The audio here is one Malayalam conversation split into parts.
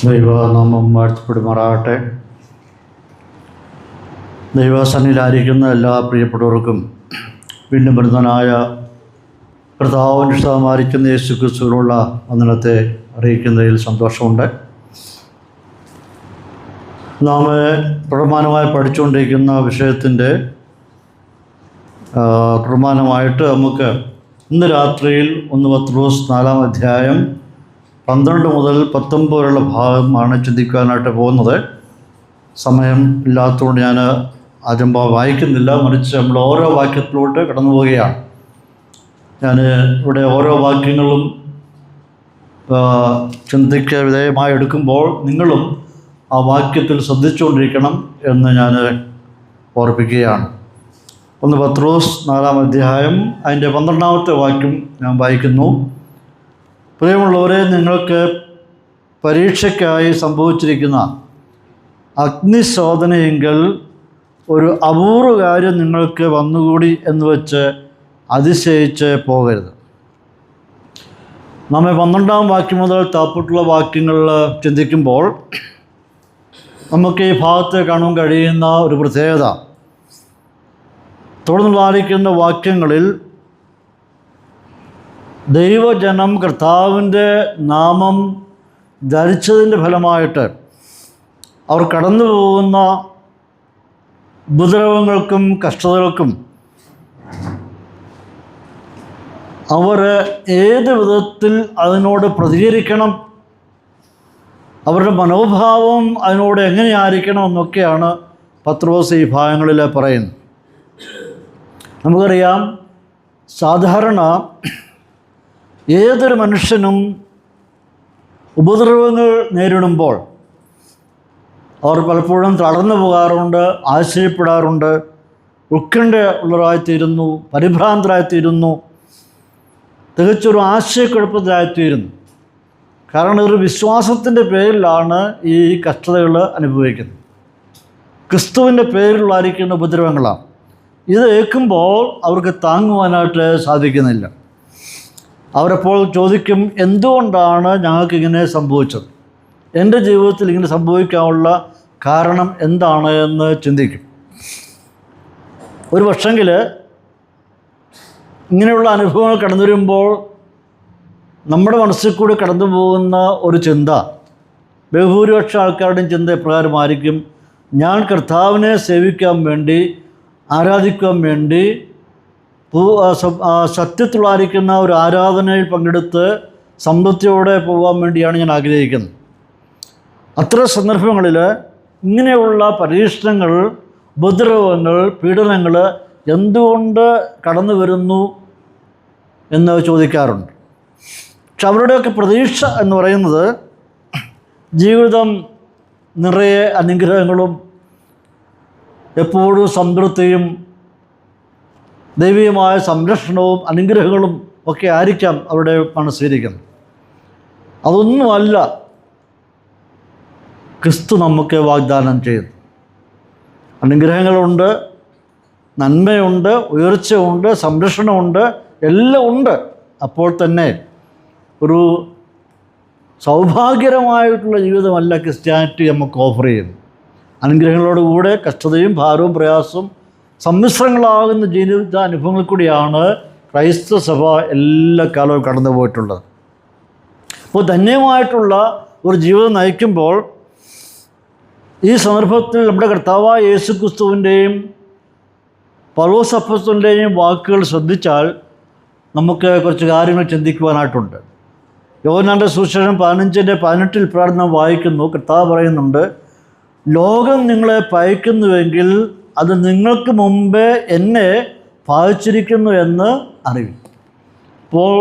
ദൈവനാമം വാഴ്ത്തപ്പെടുമാറാകട്ടെ. ദൈവസന്നിധിയിലായിരിക്കുന്ന എല്ലാ പ്രിയപ്പെട്ടവർക്കും വീണ്ടും വരുന്നവനായ കർത്താവിനുഷ്ഠമായിരിക്കുന്ന യേശു ക്രിസ്തുവിലുള്ള വന്ദനത്തെ അറിയിക്കുന്നതിൽ സന്തോഷമുണ്ട്. നാം പ്രമാണമായി പഠിച്ചുകൊണ്ടിരിക്കുന്ന വിഷയത്തിൻ്റെ പ്രമാണമായിട്ട് നമുക്ക് ഇന്ന് രാത്രിയിൽ 1 പത്രോസ് 4-ാം അധ്യായം 12 മുതൽ 19 വരെയുള്ള ഭാഗമാണ് ചിന്തിക്കാനായിട്ട് പോകുന്നത്. സമയം ഇല്ലാത്തതുകൊണ്ട് ഞാൻ ആദ്യം വായിക്കുന്നില്ല, മറിച്ച് നമ്മൾ ഓരോ വാക്യത്തിലോട്ട് കടന്നു പോവുകയാണ്. ഞാൻ ഇവിടെ ഓരോ വാക്യങ്ങളും ചിന്തയ്ക്ക് വിധേയമായി എടുക്കുമ്പോൾ നിങ്ങളും ആ വാക്യത്തിൽ ശ്രദ്ധിച്ചുകൊണ്ടിരിക്കണം എന്ന് ഞാൻ ഓർപ്പിക്കുകയാണ്. 1 പത്രോസ് 4-ാം അധ്യായം അതിൻ്റെ 12-ാമത്തെ വാക്യം ഞാൻ വായിക്കുന്നു. പ്രിയമുള്ളവരെ, നിങ്ങൾക്ക് പരീക്ഷയ്ക്കായി സംഭവിച്ചിരിക്കുന്ന അഗ്നിശോധനയെങ്കിൽ ഒരു അപൂർവ കാര്യം നിങ്ങൾക്ക് വന്നുകൂടി എന്ന് വെച്ച് അതിശയിച്ച് പോകരുത്. നമ്മെ 12-ാം വാക്യം മുതൽ താഴോട്ടുള്ള വാക്യങ്ങളിൽ ചിന്തിക്കുമ്പോൾ നമുക്ക് ഈ ഭാഗത്ത് കാണാൻ കഴിയുന്ന ഒരു പ്രത്യേകത, തുടർന്ന് പാലിക്കുന്ന വാക്യങ്ങളിൽ ദൈവജനം കർത്താവിൻ്റെ നാമം ധരിച്ചതിൻ്റെ ഫലമായിട്ട് അവർ കടന്നു പോകുന്ന ഉപദ്രവങ്ങൾക്കും കഷ്ടതകൾക്കും അവർ ഏത് വിധത്തിൽ അതിനോട് പ്രതികരിക്കണം, അവരുടെ മനോഭാവം അതിനോട് എങ്ങനെയായിരിക്കണം എന്നൊക്കെയാണ് പത്രോസ് ഈ ഭാഗങ്ങളിൽ പറയുന്നത്. നമുക്കറിയാം, സാധാരണ ഏതൊരു മനുഷ്യനും ഉപദ്രവങ്ങൾ നേരിടുമ്പോൾ അവർ പലപ്പോഴും തളർന്നു പോകാറുണ്ട്, ആശ്ചര്യപ്പെടാറുണ്ട്, ഉത്കണ്ഠ ഉള്ളവരായിത്തീരുന്നു, പരിഭ്രാന്തരായിത്തീരുന്നു, തികച്ചൊരു ആശയക്കുഴപ്പത്തിലായിത്തീരുന്നു. കാരണം ഒരു വിശ്വാസത്തിൻ്റെ പേരിലാണ് ഈ കഷ്ടതകൾ അനുഭവിക്കുന്നത്. ക്രിസ്തുവിൻ്റെ പേരിലായിരിക്കുന്ന ഉപദ്രവങ്ങളാണ്. ഇത് കേൾക്കുമ്പോൾ അവർക്ക് താങ്ങുവാനായിട്ട് സാധിക്കുന്നില്ല. അവരപ്പോൾ ചോദിക്കും, എന്തുകൊണ്ടാണ് ഞങ്ങൾക്കിങ്ങനെ സംഭവിച്ചത്? എൻ്റെ ജീവിതത്തിൽ ഇങ്ങനെ സംഭവിക്കാനുള്ള കാരണം എന്താണ് എന്ന് ചിന്തിക്കും. ഒരു പക്ഷെങ്കിൽ ഇങ്ങനെയുള്ള അനുഭവങ്ങൾ കടന്നു വരുമ്പോൾ നമ്മുടെ മനസ്സിൽ കൂടി കടന്നു പോകുന്ന ഒരു ചിന്ത, ബഹുഭൂരിപക്ഷ ആൾക്കാരുടെയും ചിന്ത എപ്രകാരമായിരിക്കും, ഞാൻ കർത്താവിനെ സേവിക്കാൻ വേണ്ടി, ആരാധിക്കാൻ വേണ്ടി, സത്യത്തിലായിരിക്കുന്ന ഒരു ആരാധനയിൽ പങ്കെടുത്ത് സംതൃപ്തിയോടെ പോകാൻ വേണ്ടിയാണ് ഞാൻ ആഗ്രഹിക്കുന്നത്. അത്തരം സന്ദർഭങ്ങളിൽ ഇങ്ങനെയുള്ള പരീക്ഷണങ്ങൾ, ഉപദ്രവങ്ങൾ, പീഡനങ്ങൾ എന്തുകൊണ്ട് കടന്നു വരുന്നു എന്ന് ചോദിക്കാറുണ്ട്. പക്ഷെ അവരുടെയൊക്കെ പ്രതീക്ഷ എന്ന് പറയുന്നത് ജീവിതം നിറയെ അനുഗ്രഹങ്ങളും എപ്പോഴും സംതൃപ്തിയും ദൈവീയമായ സംരക്ഷണവും അനുഗ്രഹങ്ങളും ഒക്കെ ആയിരിക്കാം അവരുടെ മനസ്സിലിരിക്കുന്നത്. അതൊന്നുമല്ല ക്രിസ്തു നമുക്ക് വാഗ്ദാനം ചെയ്തു. അനുഗ്രഹങ്ങളുണ്ട്, നന്മയുണ്ട്, ഉയർച്ചയുണ്ട്, സംരക്ഷണമുണ്ട്, എല്ലാം ഉണ്ട്. അപ്പോൾ തന്നെ ഒരു സൗഭാഗ്യകരമായിട്ടുള്ള ജീവിതമല്ല ക്രിസ്ത്യാനിറ്റി നമുക്ക് ഓഫർ ചെയ്യുന്നു. അനുഗ്രഹങ്ങളോടുകൂടെ കഷ്ടതയും ഭാരവും പ്രയാസവും സമ്മിശ്രങ്ങളാകുന്ന ജീവിത അനുഭവങ്ങളിൽ കൂടിയാണ് ക്രൈസ്തവ സഭ എല്ലാ കാലവും കടന്നു പോയിട്ടുള്ളത്. അപ്പോൾ ധന്യമായിട്ടുള്ള ഒരു ജീവിതം നയിക്കുമ്പോൾ ഈ സന്ദർഭത്തിൽ നമ്മുടെ കർത്താവായ യേശു ക്രിസ്തുവിൻ്റെയും പൗലോസ് അപ്പോസ്തലൻ്റെയും വാക്കുകൾ ശ്രദ്ധിച്ചാൽ നമുക്ക് കുറച്ച് കാര്യങ്ങൾ ചിന്തിക്കുവാനായിട്ടുണ്ട്. യോഹന്നാൻ്റെ സുവിശേഷം 15:18 പ്രാർത്ഥന വായിക്കുന്നു. കർത്താവ് പറയുന്നുണ്ട്, ലോകം നിങ്ങളെ പയക്കുന്നുവെങ്കിൽ അത് നിങ്ങൾക്ക് മുമ്പേ എന്നെ പാലിച്ചിരിക്കുന്നു എന്ന് അറിയും. അപ്പോൾ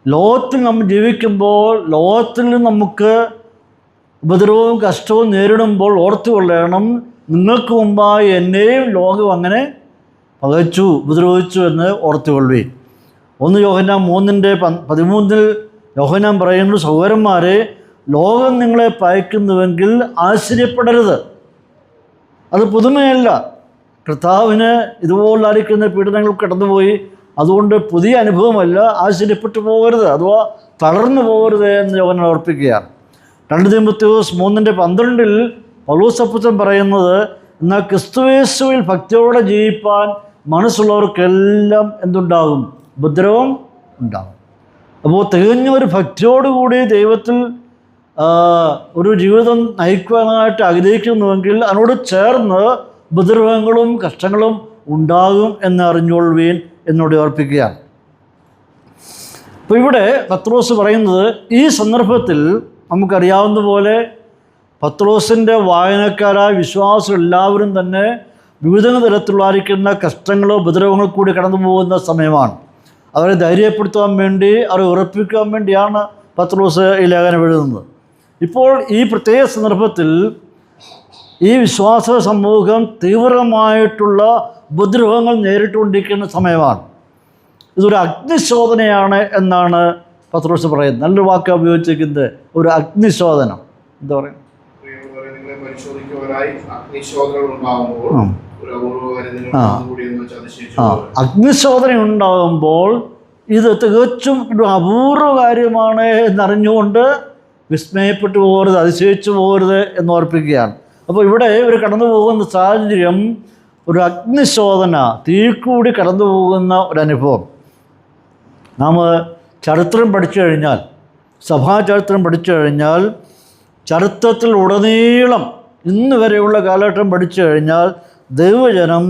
ലോകത്തിൽ നമ്മൾ ജീവിക്കുമ്പോൾ, ലോകത്തിൽ നമുക്ക് ഉപദ്രവവും കഷ്ടവും നേരിടുമ്പോൾ ഓർത്തുകൊള്ളണം, നിങ്ങൾക്ക് മുമ്പായി എന്നെയും ലോകം അങ്ങനെ പകച്ചു, ഉപദ്രവിച്ചു എന്ന് ഓർത്തുകൊള്ളുകയും. 1 യോഹന്നാൻ 3:13 യോഹന്നാൻ പറയുന്നു, സഹോദരന്മാരെ, ലോകം നിങ്ങളെ പയക്കുന്നുവെങ്കിൽ ആശ്ചര്യപ്പെടരുത്. അത് പുതുമയല്ല. കർത്താവിന് ഇതുപോലായിരിക്കുന്ന പീഡനങ്ങൾ കടന്നുപോയി, അതുകൊണ്ട് പുതിയ അനുഭവമല്ല. ആശ്ചര്യപ്പെട്ടു പോകരുത്, അഥവാ തളർന്നു പോകരുത് എന്ന് യോഹന്നാൻ ഓർപ്പിക്കുകയാണ്. 2 തീമോഥെയോസ് 3:12 പൗലോസ് അപ്പോസ്തലൻ പറയുന്നത്, എന്നാൽ ക്രിസ്തുയേശുവിൽ ഭക്തിയോടെ ജീവിപ്പാൻ മനസ്സുള്ളവർക്കെല്ലാം എന്തുണ്ടാകും? ഉപദ്രവം ഉണ്ടാകും. അപ്പോൾ തികഞ്ഞ ഒരു ഭക്തിയോടുകൂടി ദൈവത്തിൽ ഒരു ജീവിതം നയിക്കുവാനായിട്ട് ആഗ്രഹിക്കുന്നുവെങ്കിൽ അതിനോട് ചേർന്ന് ഉപദ്രവങ്ങളും കഷ്ടങ്ങളും ഉണ്ടാകും എന്ന് അറിഞ്ഞുകൊള്ളുവീൻ എന്നോട് ഓർപ്പിക്കുകയാണ്. അപ്പോൾ ഇവിടെ പത്രോസ് പറയുന്നത്, ഈ സന്ദർഭത്തിൽ നമുക്കറിയാവുന്ന പോലെ പത്രോസിൻ്റെ വായനക്കാരായ വിശ്വാസം എല്ലാവരും തന്നെ വിവിധ തരത്തിലുള്ളായിരിക്കുന്ന കഷ്ടങ്ങളോ ഉപദ്രവങ്ങളോ കൂടി കടന്നു പോകുന്ന സമയമാണ്. അവരെ ധൈര്യപ്പെടുത്താൻ വേണ്ടി, അവരെ ഉറപ്പിക്കാൻ വേണ്ടിയാണ് പത്രോസ് ഈ ലേഖനം എഴുതുന്നത്. ഇപ്പോൾ ഈ പ്രത്യേക സന്ദർഭത്തിൽ ഈ വിശ്വാസ സമൂഹം തീവ്രമായിട്ടുള്ള ഉപദ്രവങ്ങൾ നേരിട്ടുകൊണ്ടിരിക്കുന്ന സമയമാണ്. ഇതൊരു അഗ്നിശോധനയാണ് എന്നാണ് പത്രോസ് പറയുന്നത്. നല്ലൊരു വാക്ക് ഉപയോഗിച്ചിരിക്കുന്നത്, ഒരു അഗ്നിശോധന. എന്താ പറയുക? അഗ്നിശോധന ഉണ്ടാകുമ്പോൾ ഇത് തികച്ചും ഒരു അപൂർവ കാര്യമാണ് എന്നറിഞ്ഞുകൊണ്ട് വിസ്മയപ്പെട്ടു പോകരുത്, അതിശയിച്ചു പോകരുത് എന്ന് ഓർപ്പിക്കുകയാണ്. അപ്പോൾ ഇവിടെ ഇവർ കടന്നു പോകുന്ന സാഹചര്യം ഒരു അഗ്നിശോധന, തീക്കൂടി കടന്നു പോകുന്ന ഒരനുഭവം. നാം ചരിത്രം പഠിച്ചു കഴിഞ്ഞാൽ, സഭാചരിത്രം പഠിച്ചു കഴിഞ്ഞാൽ, ചരിത്രത്തിൽ ഉടനീളം ഇന്ന് വരെയുള്ള കാലഘട്ടം പഠിച്ചു കഴിഞ്ഞാൽ ദൈവജനം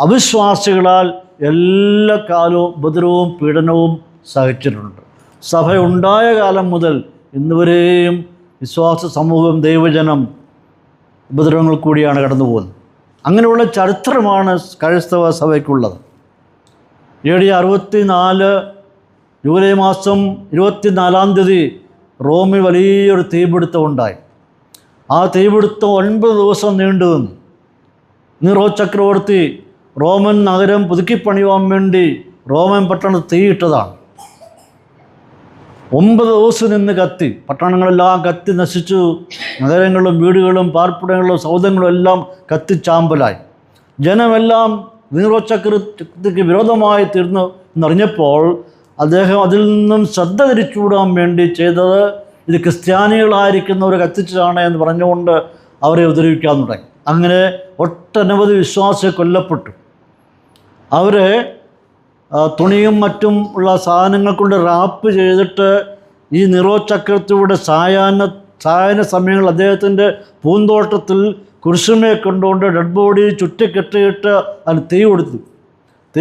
അവിശ്വാസികളാൽ എല്ലാ കാലവും ഉപദ്രവവും പീഡനവും സഹിച്ചിട്ടുണ്ട്. സഭ ഉണ്ടായ കാലം മുതൽ ഇന്നുവരെയും വിശ്വാസ സമൂഹം, ദൈവജനം ഉപദ്രവങ്ങൾ കൂടിയാണ് കടന്നു പോകുന്നത്. അങ്ങനെയുള്ള ചരിത്രമാണ് ക്രൈസ്തവ സഭയ്ക്കുള്ളത്. AD 64 ജൂലൈ മാസം 24-ാം തീയതി റോമിൽ വലിയൊരു തീപിടുത്തം ഉണ്ടായി. ആ തീപിടുത്തം 9 ദിവസം നീണ്ടു നിന്നു. നീറോ ചക്രവർത്തി റോമൻ നഗരം പുതുക്കിപ്പണിയുവാൻ വേണ്ടി റോമൻ പട്ടണം തീയിട്ടതാണ്. 9 ദിവസം നിന്ന് കത്തി, പട്ടണങ്ങളെല്ലാം കത്തി നശിച്ചു. നഗരങ്ങളും വീടുകളും പാർപ്പിടങ്ങളും സൗധങ്ങളും എല്ലാം കത്തിച്ചാമ്പലായി. ജനമെല്ലാം നീറോ ചക്രവർത്തിക്ക് വിരോധമായി തീർന്നു എന്നറിഞ്ഞപ്പോൾ അദ്ദേഹം അതിൽ നിന്നും ശ്രദ്ധ തിരിച്ചുവിടാൻ വേണ്ടി ചെയ്തത്, ഇത് ക്രിസ്ത്യാനികളായിരിക്കുന്നവർ കത്തിച്ചതാണ് എന്ന് പറഞ്ഞുകൊണ്ട് അവരെ ഉപദ്രവിക്കാൻ തുടങ്ങി. അങ്ങനെ ഒട്ടനവധി വിശ്വാസികൾ കൊല്ലപ്പെട്ടു. അവരെ തുണിയും മറ്റും ഉള്ള സാധനങ്ങൾ കൊണ്ട് റാപ്പ് ചെയ്തിട്ട് ഈ നീറോ ചക്രവർത്തിയുടെ സായാഹ്ന സമയങ്ങളിൽ അദ്ദേഹത്തിൻ്റെ പൂന്തോട്ടത്തിൽ കുരിശുമേ കൊണ്ടുകൊണ്ട് ഡെഡ് ബോഡി ചുറ്റിക്കെട്ടിയിട്ട് അതിന് തീ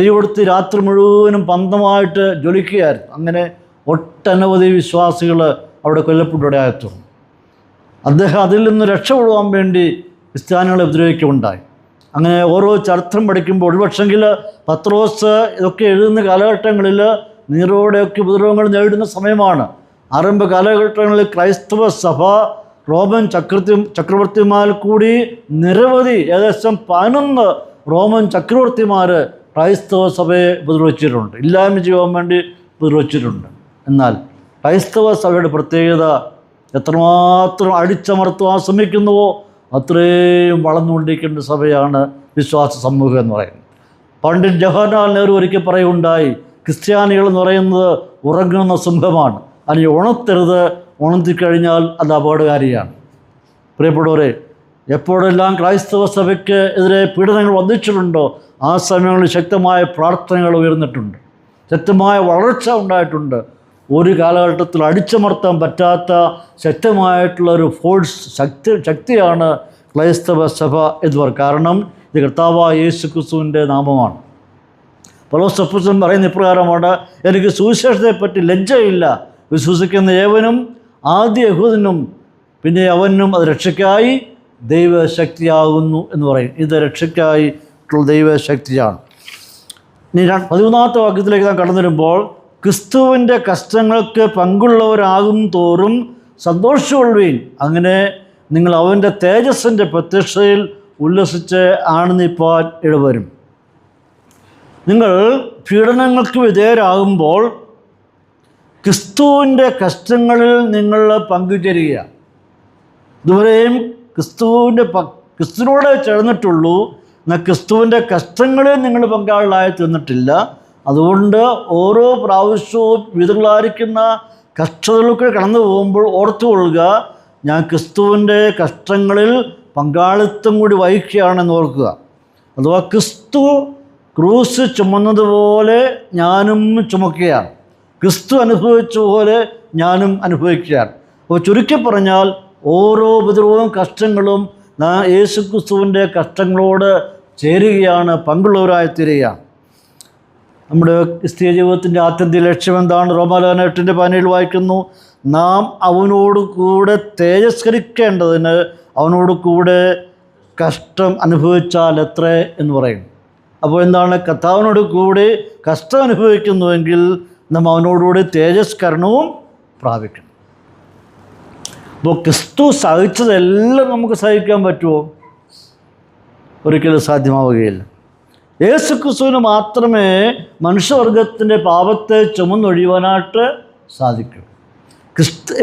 കൊടുത്ത് രാത്രി മുഴുവനും പന്തമായിട്ട് ജ്വലിക്കുകയായിരുന്നു. അങ്ങനെ ഒട്ടനവധി വിശ്വാസികൾ അവിടെ കൊല്ലപ്പെട്ടിടയായിരുന്നു. അദ്ദേഹം അതിൽ നിന്ന് രക്ഷപ്പെടുവാൻ വേണ്ടി ക്രിസ്ത്യാനികളെ ഉപദ്രവിക്കുകയുണ്ടായി. അങ്ങനെ ഓരോ ചരിത്രം പഠിക്കുമ്പോൾ ഒരുപക്ഷെങ്കിൽ പത്രോസ് ഇതൊക്കെ എഴുതുന്ന കാലഘട്ടങ്ങളിൽ നീറോയുടെയൊക്കെ ഉപദ്രവങ്ങൾ നേരിടുന്ന സമയമാണ്. ആരംഭ കാലഘട്ടങ്ങളിൽ ക്രൈസ്തവ സഭ റോമൻ ചക്രവർത്തിമാർ കൂടി നിരവധി, ഏകദേശം 11 റോമൻ ചക്രവർത്തിമാർ ക്രൈസ്തവ സഭയെ ഉപദ്രവിച്ചിട്ടുണ്ട്, ഇല്ലായ്മ ചെയ്യാൻ വേണ്ടി ഉപദ്രവിച്ചിട്ടുണ്ട്. എന്നാൽ ക്രൈസ്തവ സഭയുടെ പ്രത്യേകത, എത്രമാത്രം അടിച്ചമർത്തുവാൻ ശ്രമിക്കുന്നുവോ അത്രയും വളർന്നുകൊണ്ടിരിക്കേണ്ട സഭയാണ് വിശ്വാസ സമൂഹം എന്ന് പറയുന്നത്. പണ്ഡിറ്റ് ജവഹർലാൽ നെഹ്റു ഒരിക്കൽ പറയുകയുണ്ടായി, ക്രിസ്ത്യാനികൾ എന്ന് പറയുന്നത് ഉറങ്ങുന്ന സിംഹമാണ്, അതിനെ ഉണർത്തരുത്, ഉണർത്തിക്കഴിഞ്ഞാൽ അത് അപകടകാരിയാണ്. പ്രിയപ്പെട്ടവരെ, എപ്പോഴെല്ലാം ക്രൈസ്തവ സഭയ്ക്ക് എതിരെ പീഡനങ്ങൾ വന്നിച്ചിട്ടുണ്ടോ ആ സമയങ്ങളിൽ ശക്തമായ പ്രാർത്ഥനകൾ ഉയർന്നിട്ടുണ്ട്, ശക്തമായ വളർച്ച ഉണ്ടായിട്ടുണ്ട്. ഒരു കാലഘട്ടത്തിൽ അടിച്ചമർത്താൻ പറ്റാത്ത ശക്തമായിട്ടുള്ളൊരു ശക്തിയാണ് ക്രൈസ്തവ സഭ എന്നിവർ. കാരണം ഇത് കർത്താവായ യേശു ക്രിസ്തുവിൻ്റെ നാമമാണ്. പൗലോസ് അപ്പോസ്തലൻ പറയുന്ന ഇപ്രകാരമാണ്, എനിക്ക് സുവിശേഷത്തെപ്പറ്റി ലജ്ജയില്ല, വിശ്വസിക്കുന്ന ഏവനും ആദ്യ യഹൂദനും പിന്നെ അവനും അത് രക്ഷയ്ക്കായി ദൈവശക്തിയാകുന്നു എന്ന് പറയും. ഇത് രക്ഷയ്ക്കായി ദൈവശക്തിയാണ്. ഇനി 13-ാമത്തെ വാക്യത്തിലേക്ക് നാം കടന്നു വരുമ്പോൾ, ക്രിസ്തുവിൻ്റെ കഷ്ടങ്ങൾക്ക് പങ്കുള്ളവരാകും തോറും സന്തോഷിച്ചുകൊള്ളുവീൻ, അങ്ങനെ നിങ്ങൾ അവൻ്റെ തേജസ്സിൻ്റെ പ്രത്യക്ഷതയിൽ ഉല്ലസിച്ച് ആനന്ദിപ്പാൻ ഇടവരും. നിങ്ങൾ പീഡനങ്ങൾക്ക് വിധേയരാകുമ്പോൾ ക്രിസ്തുവിൻ്റെ കഷ്ടങ്ങളിൽ നിങ്ങൾ പങ്കുചേരുക. ഇതുവരെയും ക്രിസ്തുവിനോട് ചേർന്നിട്ടുള്ളൂ, എന്നാൽ ക്രിസ്തുവിൻ്റെ കഷ്ടങ്ങളിൽ നിങ്ങൾ പങ്കാളികളായി തീർന്നിട്ടില്ല. അതുകൊണ്ട് ഓരോ പ്രാവശ്യവും വിധങ്ങളായിരിക്കുന്ന കഷ്ടതകൾക്ക് കടന്നു പോകുമ്പോൾ ഓർത്തുകൊള്ളുക, ഞാൻ ക്രിസ്തുവിൻ്റെ കഷ്ടങ്ങളിൽ പങ്കാളിത്തം കൂടി വഹിക്കുകയാണെന്ന് ഓർക്കുക. അഥവാ ക്രിസ്തു ക്രൂസ് ചുമന്നതുപോലെ ഞാനും ചുമക്കുകയാണ്, ക്രിസ്തു അനുഭവിച്ച പോലെ ഞാനും അനുഭവിക്കുകയാണ്. അപ്പോൾ ചുരുക്കി പറഞ്ഞാൽ ഓരോ ഉപദ്രവവും കഷ്ടങ്ങളും യേശു ക്രിസ്തുവിൻ്റെ കഷ്ടങ്ങളോട് ചേരുകയാണ്, പങ്കുള്ളവരായി തീരുകയാണ്. നമ്മുടെ ക്രിസ്തീയ ജീവിതത്തിൻ്റെ ആത്യന്തിക ലക്ഷ്യം എന്താണ്? റോമാലേഖനം 8:17 വായിക്കുന്നു, നാം അവനോട് കൂടെ തേജസ്കരിക്കേണ്ടതിന് അവനോട് കൂടെ കഷ്ടം അനുഭവിച്ചാൽ എത്ര എന്ന് പറയും. അപ്പോൾ എന്താണ്? കർത്താവിനോട് കൂടി കഷ്ടം അനുഭവിക്കുന്നുവെങ്കിൽ നാം അവനോടുകൂടി തേജസ്കരണവും പ്രാപിക്കണം. അപ്പോൾ ക്രിസ്തു സഹിച്ചതെല്ലാം നമുക്ക് സഹിക്കാൻ പറ്റുമോ? ഒരിക്കലും സാധ്യമാവുകയില്ല. യേശു ക്രിസ്തുവിന് മാത്രമേ മനുഷ്യവർഗത്തിൻ്റെ പാപത്തെ ചുമന്നൊഴിയുവാനായിട്ട് സാധിക്കൂ.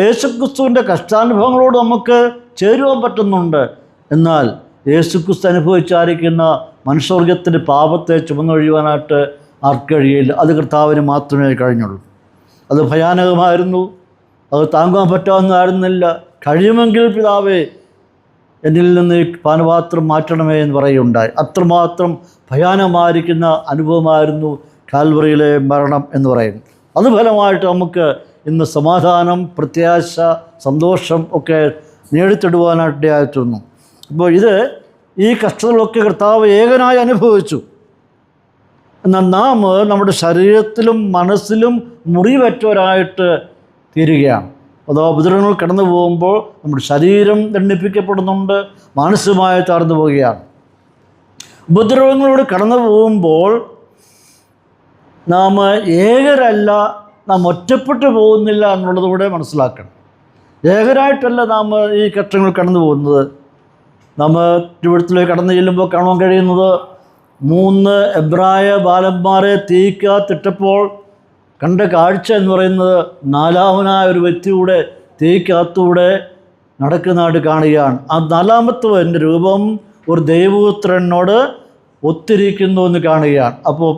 യേശു ക്രിസ്തുവിൻ്റെ കഷ്ടാനുഭവങ്ങളോട് നമുക്ക് ചേരുവാൻ പറ്റുന്നുണ്ട്. എന്നാൽ യേശു ക്രിസ്തു അനുഭവിച്ചായിരിക്കുന്ന മനുഷ്യവർഗത്തിൻ്റെ പാപത്തെ ചുമന്നൊഴിയുവാനായിട്ട് ആർക്ക് കഴിയില്ല. അത് കർത്താവിന് മാത്രമേ കഴിഞ്ഞുള്ളൂ. അത് ഭയാനകമായിരുന്നു, അത് താങ്ങാൻ പറ്റാവുന്നതായിരുന്നില്ല. കഴിയുമെങ്കിൽ പിതാവേ എന്നിൽ നിന്ന് ഈ പാനപാത്രം മാറ്റണമേ എന്ന് പറയുകയുണ്ടായി. അത്രമാത്രം ഭയാനകമായിരിക്കുന്ന അനുഭവമായിരുന്നു കാൽവറിയിലെ മരണം എന്ന് പറയുന്നത്. അത് ഫലമായിട്ട് നമുക്ക് ഇന്ന് സമാധാനം, പ്രത്യാശ, സന്തോഷം ഒക്കെ നേടിത്തടുവാനായിട്ടായിരുന്നു. അപ്പോൾ ഈ കഷ്ടതകളൊക്കെ കർത്താവ് ഏകനായി അനുഭവിച്ചു. എന്നാൽ നാം നമ്മുടെ ശരീരത്തിലും മനസ്സിലും മുറിവേറ്റവരായിട്ട് തീരുകയാണ്. അഥവാ ഉപദ്രവങ്ങൾ കടന്നു പോകുമ്പോൾ നമ്മുടെ ശരീരം ദണ്ഡിപ്പിക്കപ്പെടുന്നുണ്ട്, മാനസികമായി താഴ്ന്നു പോവുകയാണ്. ഉപദ്രവങ്ങളോട് കടന്നു പോകുമ്പോൾ നാം ഏകരല്ല, നാം ഒറ്റപ്പെട്ടു പോകുന്നില്ല എന്നുള്ളത് കൂടെ മനസ്സിലാക്കണം. ഏകരായിട്ടല്ല നാം ഈ കഷ്ടങ്ങൾ കടന്നു പോകുന്നത്. നാം തിരുവഴുത്തിലേക്ക് കടന്നു ചെല്ലുമ്പോൾ കാണാൻ കഴിയുന്നത് 3 എബ്രായ ബാലന്മാരെ തീക്കകത്തിട്ടപ്പോൾ കണ്ട കാഴ്ച എന്ന് പറയുന്നത് 4ാമനായ ഒരു വ്യക്തിയുടെ തീക്കകത്തൂടെ നടക്കുന്നതായിട്ട് കാണുകയാണ്. ആ 4ാമത്തവൻ്റെ രൂപം ഒരു ദൈവപുത്രനോട് ഒത്തിരിക്കുന്നു എന്ന് കാണുകയാണ്. അപ്പോൾ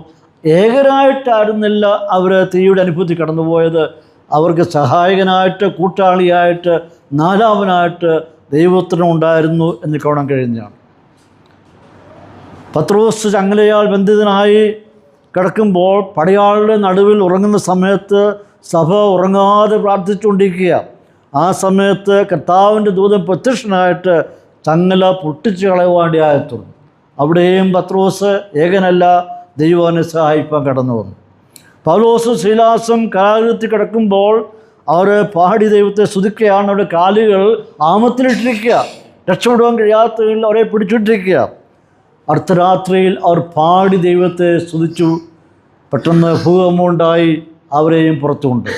ഏകരായിട്ടായിരുന്നില്ല അവർ തീയുടെ അനുഭൂതി കടന്നുപോയത്. അവർക്ക് സഹായകനായിട്ട്, കൂട്ടാളിയായിട്ട്, 4ാമനായിട്ട് ദൈവപുത്രൻ ഉണ്ടായിരുന്നു എന്ന് കാണാൻ കഴിയുന്നതാണ്. പത്രോസ് ചങ്ങലയാൽ ബന്ധിതനായി കിടക്കുമ്പോൾ പടയാളുടെ നടുവിൽ ഉറങ്ങുന്ന സമയത്ത് സഭ ഉറങ്ങാതെ പ്രാർത്ഥിച്ചുകൊണ്ടിരിക്കുക. ആ സമയത്ത് കർത്താവിൻ്റെ ദൂതൻ പ്രത്യക്ഷനായിട്ട് ചങ്ങല പൊട്ടിച്ച് കളയുവാണ്ടിയായെത്തുന്നു. അവിടെയും പത്രോസ് ഏകനല്ല, ദൈവനെ സഹായിപ്പാൻ കടന്നു വന്നു. പൗലോസും ശീലാസും കാരാഗൃഹത്തിൽ കിടക്കുമ്പോൾ അവർ പാടി ദൈവത്തെ സ്തുതിക്കുകയാണ്. അവരുടെ കാലുകൾ ആമത്തിലിട്ടിരിക്കുക, രക്ഷപ്പെടുവാൻ കഴിയാത്തതിൽ അവരെ പിടിച്ചിട്ടിരിക്കുക. അർദ്ധരാത്രിയിൽ അവർ പാടി ദൈവത്തെ സ്തുതിച്ചു. പെട്ടെന്ന് ഭൂകമ്പമുണ്ടായി, അവരെയും പുറത്തുകൊണ്ട്.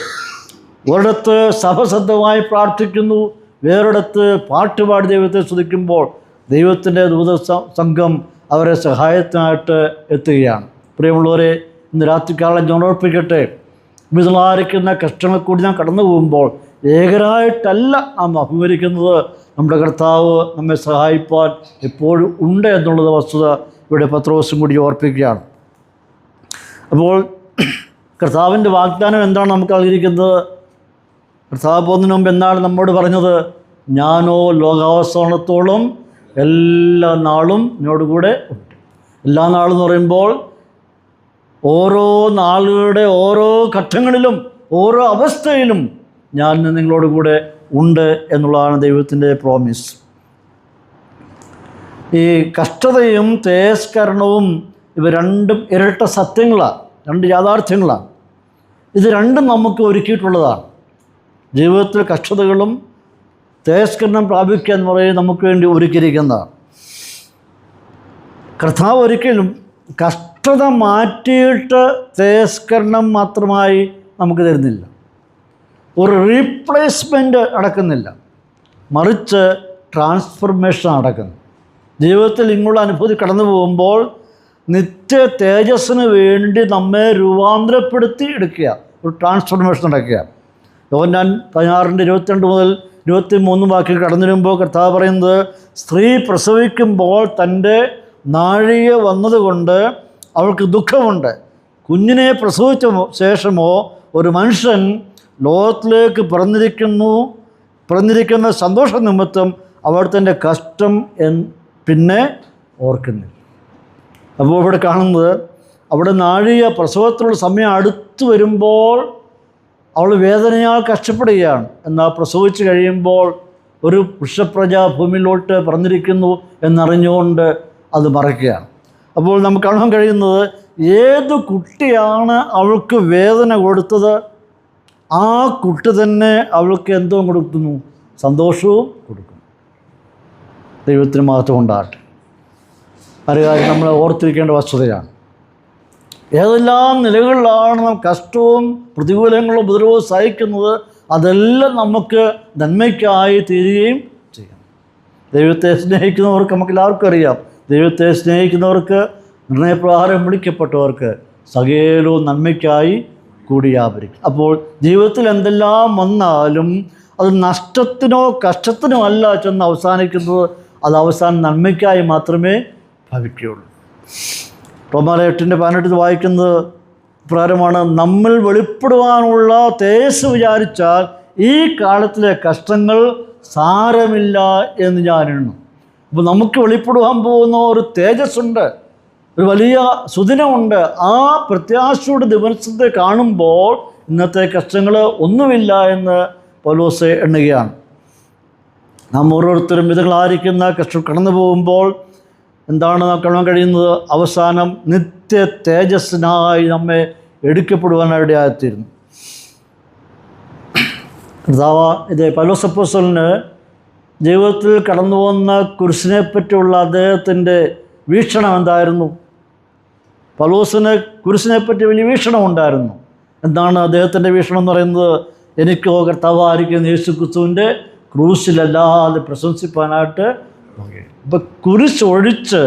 ഒരിടത്ത് സഭശബ്ദമായി പ്രാർത്ഥിക്കുന്നു, വേറൊരിടത്ത് പാട്ടുപാടി ദൈവത്തെ സ്തുതിക്കുമ്പോൾ ദൈവത്തിൻ്റെ ദൂത സംഘം അവരെ സഹായത്തിനായിട്ട് എത്തുകയാണ്. പ്രിയമുള്ളവരെ, ഇന്ന് രാത്രിക്കാലം ഞാൻ ഓർപ്പിക്കട്ടെ, വിതളായിരിക്കുന്ന കഷ്ടങ്ങൾ കൂടി ഞാൻ കടന്നു പോകുമ്പോൾ ഏകരായിട്ടല്ല നാം അഭിമുഖീകരിക്കുന്നത്. നമ്മുടെ കർത്താവ് നമ്മെ സഹായിപ്പാൻ എപ്പോഴും ഉണ്ട് എന്നുള്ളത് വസ്തുത ഇവിടെ പത്രോസും കൂടി ഓർപ്പിക്കുകയാണ്. അപ്പോൾ കർത്താവിൻ്റെ വാഗ്ദാനം എന്താണ് നമുക്ക് നൽകിയിരിക്കുന്നത്? കർത്താവ് പോകുന്നതിന് മുമ്പ് എന്താണ് നമ്മോട് പറഞ്ഞത്? ഞാനോ ലോകാവസാനത്തോളം എല്ലാ നാളും എന്നോടുകൂടെ ഉണ്ട്. എല്ലാ നാളും എന്ന് പറയുമ്പോൾ ഓരോ നാളുകളുടെ ഓരോ ഘട്ടങ്ങളിലും ഓരോ അവസ്ഥയിലും ഞാൻ നിങ്ങളോട് കൂടെ ഉണ്ട് എന്നുള്ളതാണ് ദൈവത്തിൻ്റെ പ്രോമിസ്. ഈ കഷ്ടതയും തേജസ്കരണവും ഇവ രണ്ടും ഇരട്ട സത്യങ്ങളാണ്, 2 യാഥാർത്ഥ്യങ്ങളാണ്. ഇത് രണ്ടും നമുക്ക് ഒരുക്കിയിട്ടുള്ളതാണ്. ജീവിതത്തിൽ കഷ്ടതകളും തേജസ്കരണം പ്രാപിക്കുക എന്ന് പറയുന്നത് നമുക്ക് വേണ്ടി ഒരുക്കിയിരിക്കുന്നതാണ്. കർത്താവ് ഒരിക്കലും കഷ്ടത മാറ്റിയിട്ട് തേജസ്കരണം മാത്രമായി നമുക്ക് തരുന്നില്ല. ഒരു റീപ്ലേസ്മെൻറ്റ് നടക്കുന്നില്ല, മറിച്ച് ട്രാൻസ്ഫർമേഷൻ നടക്കുന്നു. ജീവിതത്തിൽ ഇങ്ങോട്ട് അനുഭൂതി കടന്നു പോകുമ്പോൾ നിത്യ തേജസ്സിന് വേണ്ടി നമ്മെ രൂപാന്തരപ്പെടുത്തി എടുക്കുക, ഒരു ട്രാൻസ്ഫർമേഷൻ നടക്കുക. യോഹന്നാൻ 16:22 മുതൽ 23 വാക്കിൽ കടന്നു വരുമ്പോൾ കർത്താവ് പറയുന്നത്, സ്ത്രീ പ്രസവിക്കുമ്പോൾ തൻ്റെ നാഴിക വന്നതുകൊണ്ട് അവൾക്ക് ദുഃഖമുണ്ട്. കുഞ്ഞിനെ പ്രസവിച്ച ശേഷമോ ഒരു മനുഷ്യൻ ലോകത്തിലേക്ക് പിറന്നിരിക്കുന്നു പറഞ്ഞിരിക്കുന്ന സന്തോഷ നിമിത്തം അവർ തൻ്റെ കഷ്ടം പിന്നെ ഓർക്കുന്നില്ല. അപ്പോൾ ഇവിടെ കാണുന്നത്, അവിടെ നാഴിക പ്രസവത്തിലുള്ള സമയം അടുത്ത് വരുമ്പോൾ അവൾ വേദനയാൽ കഷ്ടപ്പെടുകയാണ്. എന്നാൽ പ്രസവിച്ച് കഴിയുമ്പോൾ ഒരു വൃഷപ്രജ ഭൂമിയിലോട്ട് പറഞ്ഞിരിക്കുന്നു എന്നറിഞ്ഞുകൊണ്ട് അത് മറയ്ക്കുകയാണ്. അപ്പോൾ നമുക്ക് കാണാൻ കഴിയുന്നത്, ഏത് കുട്ടിയാണ് അവൾക്ക് വേദന കൊടുത്തത്, ആ കുട്ടി തന്നെ അവൾക്ക് എന്തോ കൊടുക്കുന്നു, സന്തോഷവും കൊടുക്കുന്നു. ദൈവത്തിന് മഹത്വം ഉണ്ടാകട്ടെ. ഒരു കാര്യം നമ്മൾ ഓർത്തിരിക്കേണ്ട വസ്തുതയാണ്. ഏതെല്ലാം നിലകളിലാണ് നാം കഷ്ടവും പ്രതികൂലങ്ങളും ഉപദ്രവവും സഹിക്കുന്നത്, അതെല്ലാം നമുക്ക് നന്മയ്ക്കായി തീരുകയും ചെയ്യും. ദൈവത്തെ സ്നേഹിക്കുന്നവർക്ക് നമുക്കെല്ലാവർക്കും അറിയാം, ദൈവത്തെ സ്നേഹിക്കുന്നവർക്ക് നിർണയപ്രകാരം വിളിക്കപ്പെട്ടവർക്ക് സകലവും നന്മയ്ക്കായി കൂടി വ്യാപരിക്കും. അപ്പോൾ ജീവിതത്തിൽ എന്തെല്ലാം വന്നാലും അത് നഷ്ടത്തിനോ കഷ്ടത്തിനോ അല്ല ചെന്ന് അവസാനിക്കുന്നത്, അത് അവസാനം നന്മയ്ക്കായി മാത്രമേ ഭവിക്കുകയുള്ളൂ. റോമാ 8:18 വായിക്കുന്നത് പ്രകാരമാണ്, നമ്മൾ വെളിപ്പെടുവാനുള്ള തേജസ് വിചാരിച്ചാൽ ഈ കാലത്തിലെ കഷ്ടങ്ങൾ സാരമില്ല എന്ന് ഞാൻ എണ്ണുന്നു. അപ്പോൾ നമുക്ക് വെളിപ്പെടുവാൻ പോകുന്ന ഒരു തേജസ്സുണ്ട്, ഒരു വലിയ സുദിനമുണ്ട്. ആ പ്രത്യാശയുടെ ദിവസത്തെ കാണുമ്പോൾ ഇന്നത്തെ കഷ്ടങ്ങൾ ഒന്നുമില്ല എന്ന് പൗലോസ് എണ്ണുകയാണ്. നാം ഓരോരുത്തരും വിധങ്ങളായിരിക്കുന്ന കഷ്ടം കടന്നു പോകുമ്പോൾ എന്താണ് നാം കാണാൻ കഴിയുന്നത്, അവസാനം നിത്യ തേജസ്സിനായി നമ്മെ എടുക്കപ്പെടുവാനിടയായിത്തീരുന്നു. ഇത് പൗലോസ് അപ്പോസ്തലന് ജീവിതത്തിൽ കടന്നു വന്ന കുരിശിനെ പറ്റിയുള്ള അദ്ദേഹത്തിൻ്റെ വീക്ഷണം എന്തായിരുന്നു? പൗലോസിന് കുരിശിനെപ്പറ്റി വലിയ വീക്ഷണം ഉണ്ടായിരുന്നു. എന്താണ് അദ്ദേഹത്തിൻ്റെ വീക്ഷണം എന്ന് പറയുന്നത്? എനിക്കോ കർത്താവായിരിക്കുന്ന യേശു ക്രിസ്തുവിൻ്റെ ക്രൂശിലല്ലാതെ പ്രശംസിപ്പാനായിട്ട്. ഇപ്പം കുരിശ് ഒഴിച്ച്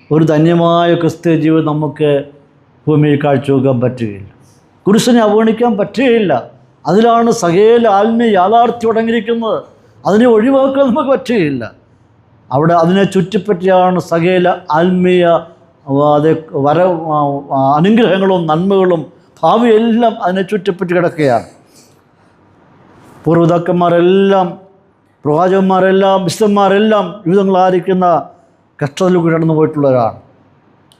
ഒരു ധന്യമായ ക്രിസ്ത്യ ജീവിതം നമുക്ക് ഭൂമിയിൽ കാഴ്ചവെക്കാൻ പറ്റുകയില്ല. കുരിശിനെ അവഗണിക്കാൻ പറ്റുകയില്ല. അതിലാണ് സകല ആത്മീയ യാഥാർത്ഥ്യം അടങ്ങിയിരിക്കുന്നത്. അതിനെ ഒഴിവാക്കാൻ നമുക്ക് പറ്റുകയില്ല. അവിടെ അതിനെ ചുറ്റിപ്പറ്റിയാണ് സകല ആത്മീയ അനുഗ്രഹങ്ങളും നന്മകളും ഭാവിയെല്ലാം അതിനെ ചുറ്റിപ്പറ്റി കിടക്കുകയാണ്. പൂർവ്വപിതാക്കന്മാരെല്ലാം, പ്രവാചകന്മാരെല്ലാം, വിശുദ്ധന്മാരെല്ലാം വിവിധങ്ങളായിരിക്കുന്ന കഷ്ടത്തിലൂടെ കടന്നു പോയിട്ടുള്ളവരാണ്.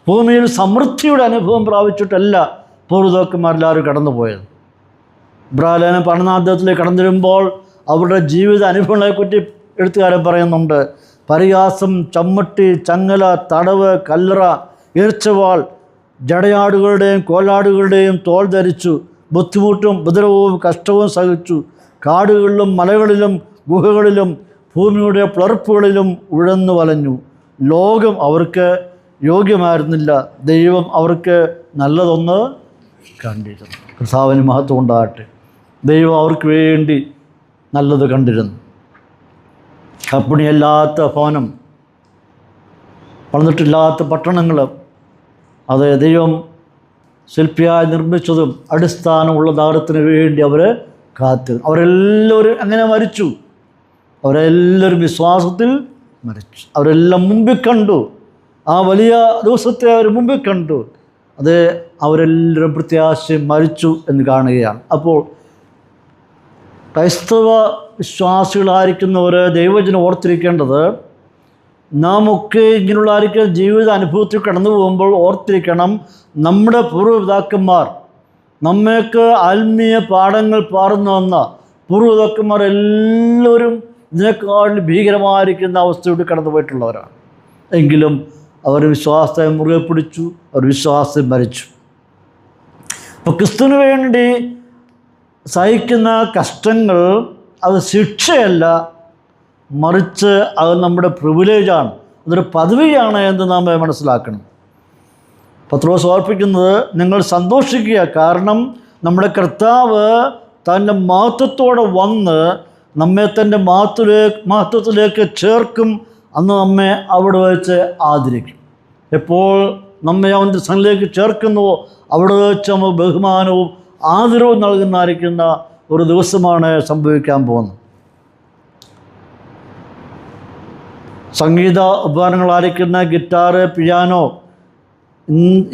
ഭൂമിയിൽ സമൃദ്ധിയുടെ അനുഭവം പ്രാപിച്ചിട്ടല്ല പൂർവ്വപിതാക്കന്മാരെല്ലാവരും കടന്നു പോയത്. ഇബ്രാഹിം 12 കടന്നു വരുമ്പോൾ അവരുടെ ജീവിത അനുഭവങ്ങളെപ്പറ്റി എഴുത്തുകാരൻ പറയുന്നുണ്ട്. പരിഹാസം, ചമ്മട്ടി, ചങ്ങല, തടവ്, കല്ലറ, ഈർച്ചവാൾ, ജടയാടുകളുടെയും കോലാടുകളുടെയും തോൾ ധരിച്ചു. ബുദ്ധിമുട്ടും ഉപദ്രവവും കഷ്ടവും സഹിച്ചു. കാടുകളിലും മലകളിലും ഗുഹകളിലും ഭൂമിയുടെ പിളർപ്പുകളിലും ഉഴന്നു വലഞ്ഞു. ലോകം അവർക്ക് യോഗ്യമായിരുന്നില്ല, ദൈവം അവർക്ക് നല്ലതൊന്ന് കണ്ടിരുന്നു. കർത്താവിന് മഹത്വം ഉണ്ടാകട്ടെ. ദൈവം അവർക്ക് വേണ്ടി നല്ലത് കണ്ടിരുന്നു. കപ്പണിയല്ലാത്ത ഭവനം, വളർന്നിട്ടില്ലാത്ത പട്ടണങ്ങൾ, അത് ദൈവം ശില്പിയായി നിർമ്മിച്ചതും അടിസ്ഥാനമുള്ള നഗരത്തിന് വേണ്ടി അവർ കാത്തിരുന്നു. അവരെല്ലാവരും അങ്ങനെ മരിച്ചു. അവരെല്ലാവരും വിശ്വാസത്തിൽ മരിച്ചു. അവരെല്ലാം മുമ്പിൽ കണ്ടു. ആ വലിയ ദിവസത്തെ അവർ മുമ്പിൽ കണ്ടു. അത് അവരെല്ലാവരും പ്രത്യാശയും മരിച്ചു എന്ന് കാണുകയാണ്. അപ്പോൾ ക്രൈസ്തവ വിശ്വാസികളായിരിക്കുന്നവർ ദൈവജനം ഓർത്തിരിക്കേണ്ടത്, നാം ഒക്കെ ഇങ്ങനെയുള്ളായിരിക്കുന്ന ജീവിത അനുഭവത്തിൽ കടന്നു പോകുമ്പോൾ ഓർത്തിരിക്കണം, നമ്മുടെ പൂർവ്വപിതാക്കന്മാർ നമ്മൾക്ക് ആത്മീയ പാഠങ്ങൾ പകർന്നു വന്ന പൂർവ്വപിതാക്കന്മാർ എല്ലാവരും ഇതിനേക്കാൾ ഭീകരമായിരിക്കുന്ന അവസ്ഥയോട് കടന്നു പോയിട്ടുള്ളവരാണ്. എങ്കിലും അവർ വിശ്വാസത്തെ മുറുകെ പിടിച്ചു, അവർ വിശ്വാസത്തെ മരിച്ചു. അപ്പോൾ ക്രിസ്തുവിന് വേണ്ടി സഹിക്കുന്ന കഷ്ടങ്ങൾ അത് ശിക്ഷയല്ല, മറിച്ച് അത് നമ്മുടെ പ്രിവിലേജാണ്, അതൊരു പദവിയാണ് എന്ന് നാം മനസ്സിലാക്കണം. പത്രോസ് ഓർപ്പിക്കുന്നത്, നിങ്ങൾ സന്തോഷിക്കുക, കാരണം നമ്മുടെ കർത്താവ് തൻ്റെ മഹത്വത്തോടെ വന്ന് നമ്മെ തൻ്റെ മഹത്വത്തിലേക്ക് ചേർക്കും. അന്ന് നമ്മെ അവിടെ വെച്ച് ആദരിക്കും. എപ്പോൾ നമ്മെ അവൻ്റെ സന്നിധിയിലേക്ക് ചേർക്കുന്നുവോ അവിടെ വെച്ച് നമ്മൾ ബഹുമാനവും ആദരവും നൽകുന്നതായിരിക്കുന്ന ഒരു ദിവസമാണ് സംഭവിക്കാൻ പോകുന്നത്. സംഗീത ഉപകരണങ്ങളായിരിക്കുന്ന ഗിറ്റാറ്, പിയാനോ,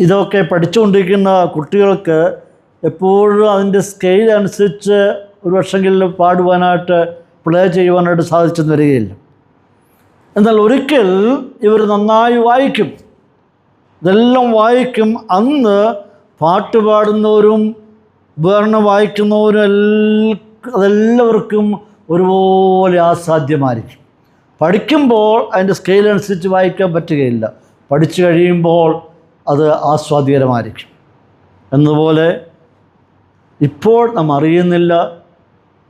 ഇതൊക്കെ പഠിച്ചുകൊണ്ടിരിക്കുന്ന കുട്ടികൾക്ക് എപ്പോഴും അതിൻ്റെ സ്കെയിൽ അനുസരിച്ച് ഒരു വർഷങ്ങളിൽ പാടുവാനായിട്ട് പ്ലേ ചെയ്യുവാനായിട്ട് സാധിച്ചെന്ന് വരികയില്ല. എന്നാൽ ഒരിക്കൽ ഇവർ നന്നായി വായിക്കും, ഇതെല്ലാം വായിക്കും. അന്ന് പാട്ട് പാടുന്നവരും ഉപകരണം വായിക്കുന്നവരും അതെല്ലാവർക്കും ഒരുപോലെ ആസാധ്യമായിരിക്കും. പഠിക്കുമ്പോൾ അതിൻ്റെ സ്കെയിൽ അനുസരിച്ച് വായിക്കാൻ പറ്റുകയില്ല, പഠിച്ചു കഴിയുമ്പോൾ അത് ആസ്വാദ്യകരമായിരിക്കും. എന്നതുപോലെ ഇപ്പോൾ നാം അറിയുന്നില്ല,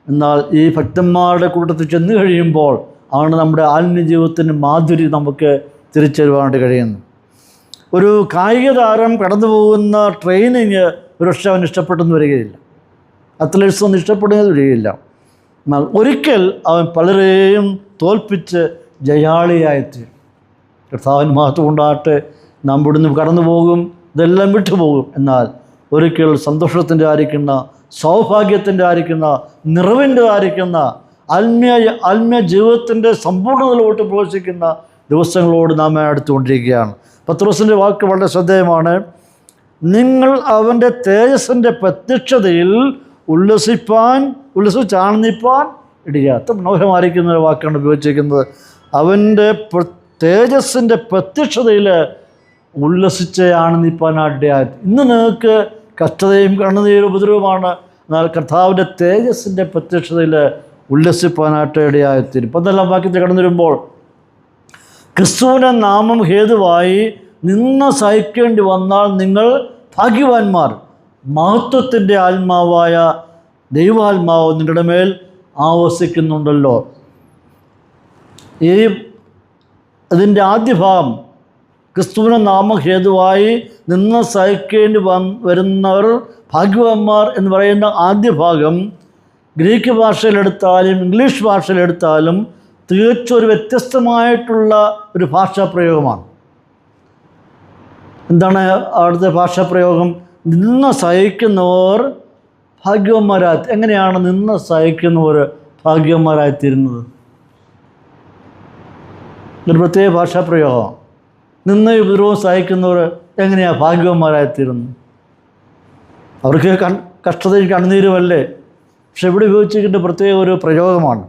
എന്നാൽ ഈ ഭക്തന്മാരുടെ കൂട്ടത്തിൽ ചെന്ന് കഴിയുമ്പോൾ ആണ് നമ്മുടെ ആത്മീയ ജീവിതത്തിൻ്റെ മാധുരി നമുക്ക് തിരിച്ചറിയുവാനായിട്ട് കഴിയുന്നത്. ഒരു കായിക താരം കടന്നു പോകുന്ന ട്രെയിനിങ് ഒരുപക്ഷെ അവൻ ഇഷ്ടപ്പെട്ടെന്ന് വരികയില്ല, അത്ലറ്റ്സ് ഒന്നും ഇഷ്ടപ്പെടുന്നത് വരികയില്ല. എന്നാൽ ഒരിക്കൽ അവൻ പലരെയും തോൽപ്പിച്ച് ജയാളിയായിത്തീരും. കർത്താവിന് മഹത്വം ഉണ്ടാകട്ടെ. നാം ഇവിടുന്ന് കടന്നു പോകും, ഇതെല്ലാം വിട്ടുപോകും. എന്നാൽ ഒരിക്കൽ സന്തോഷത്തിൻ്റെ ആയിരിക്കുന്ന, സൗഭാഗ്യത്തിൻ്റെ ആയിരിക്കുന്ന, നിറവിൻ്റെ ആയിരിക്കുന്ന, ആത്മീയ ജീവിതത്തിൻ്റെ സമ്പൂർണ്ണതയിലോട്ട് പ്രവേശിക്കുന്ന ദിവസങ്ങളോട് നാം അടുത്തുകൊണ്ടിരിക്കുകയാണ്. പത്രോസിൻ്റെ വാക്ക് വളരെ ശ്രദ്ധേയമാണ്. നിങ്ങൾ അവൻ്റെ തേജസ്സിൻ്റെ പ്രത്യക്ഷതയിൽ ഉല്ലസിച്ചാണെന്നിപ്പാൻ ഇടിയാത്ത മനോഹരമായിരിക്കുന്ന ഒരു വാക്കാണ് ഉപയോഗിച്ചിരിക്കുന്നത്. അവൻ്റെ തേജസ്സിൻ്റെ പ്രത്യക്ഷതയിൽ ഉല്ലസിച്ചാണെന്നിപ്പാനായിട്ടിടയായി. ഇന്ന് നിങ്ങൾക്ക് കഷ്ടതയും കണ്ണുനീരും ഉപദ്രവമാണ്, എന്നാൽ കർത്താവിൻ്റെ തേജസ്സിൻ്റെ പ്രത്യക്ഷതയിൽ ഉല്ലസിപ്പാനായിട്ട് ഇടയായിത്തീരും. 14 വാക്യത്തിൽ കടന്നു വരുമ്പോൾ, ക്രിസ്തുവിൻ്റെ നാമം ഹേതുവായി നിന്ന സഹിക്കേണ്ടി വന്നാൽ നിങ്ങൾ ഭാഗ്യവാന്മാർ, മഹത്വത്തിൻ്റെ ആത്മാവായ ദൈവാത്മാവ് നിങ്ങളുടെ മേൽ ആവസിക്കുന്നുണ്ടല്ലോ. ഇതിൻ്റെ ആദ്യ ഭാഗം, ക്രിസ്തുവിൻ്റെ നാമം ഹേതുവായി നിന്ന് സഹിക്കേണ്ടി വരുന്നവർ ഭാഗ്യവാന്മാർ എന്ന് പറയുന്ന ആദ്യ ഭാഗം ഗ്രീക്ക് ഭാഷയിലെടുത്താലും ഇംഗ്ലീഷ് ഭാഷയിലെടുത്താലും തികച്ചും ഒരു വ്യത്യസ്തമായിട്ടുള്ള ഒരു ഭാഷാപ്രയോഗമാണ്. എന്താണ് അവിടുത്തെ ഭാഷാപ്രയോഗം? നിന്ന് സഹിക്കുന്നവർ ഭാഗ്യവാന്മാരായി. എങ്ങനെയാണ് നിന്ന് സഹിക്കുന്നവർ ഭാഗ്യവാന്മാരായിത്തീരുന്നത്? ഒരു പ്രത്യേക ഭാഷാപ്രയോഗമാണ്. നിന്ന് ഉപദ്രവം സഹിക്കുന്നവർ എങ്ങനെയാണ് ഭാഗ്യവാന്മാരായിത്തീരുന്നത്? അവർക്ക് കഷ്ടതയും കണ്ണുനീരുമല്ലേ, പക്ഷെ ഇവിടെ ഉപയോഗിച്ചിരിക്കേണ്ട പ്രത്യേക ഒരു പ്രയോഗമാണ്.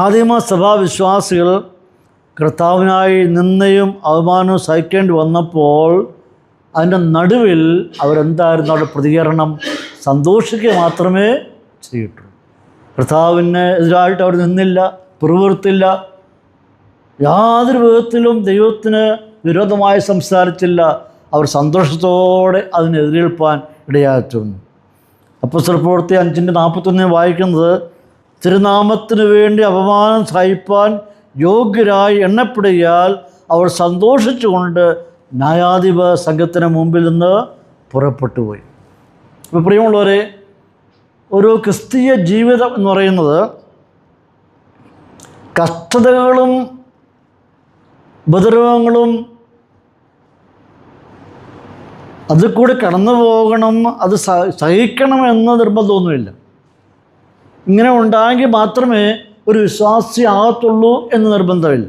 ആദിമ സഭാവിശ്വാസികൾ കർത്താവിനായി നിന്ദയും അവമാനവും സഹിക്കേണ്ടി വന്നപ്പോൾ അതിൻ്റെ നടുവിൽ അവരെന്തായിരുന്നു അവരുടെ പ്രതികരണം? സന്തോഷിക്കുക മാത്രമേ ചെയ്തിട്ടുള്ളൂ. കർത്താവിന് എതിരായിട്ട് അവർ നിന്നില്ല, പിറുപിറുത്തില്ല, യാതൊരു വിധത്തിലും ദൈവത്തിന് വിരോധമായി സംസാരിച്ചില്ല. അവർ സന്തോഷത്തോടെ അതിനെതിരേൽപ്പാൻ ഇടയായിത്തീർന്നു. അപ്പോസ്തല പ്രവൃത്തി 5:41 വായിക്കുന്നത്, തിരുനാമത്തിന് വേണ്ടി അപമാനം സഹിപ്പാൻ യോഗ്യരായി എണ്ണപ്പെടുകയാൽ അവർ സന്തോഷിച്ചുകൊണ്ട് ന്യായാധിപ സംഘത്തിന് മുമ്പിൽ നിന്ന് പുറപ്പെട്ടുപോയി. അപ്പോൾ പ്രിയമുള്ളവരെ, ഒരു ക്രിസ്തീയ ജീവിതം എന്ന് പറയുന്നത് കഷ്ടതകളും ഉപദ്രവങ്ങളും അതിൽ കൂടി കടന്നു പോകണം, അത് സഹിക്കണമെന്ന് നിർബന്ധമൊന്നുമില്ല. ഇങ്ങനെ ഉണ്ടായെങ്കിൽ മാത്രമേ ഒരു വിശ്വാസി ആകത്തുള്ളൂ എന്ന് നിർബന്ധമില്ല.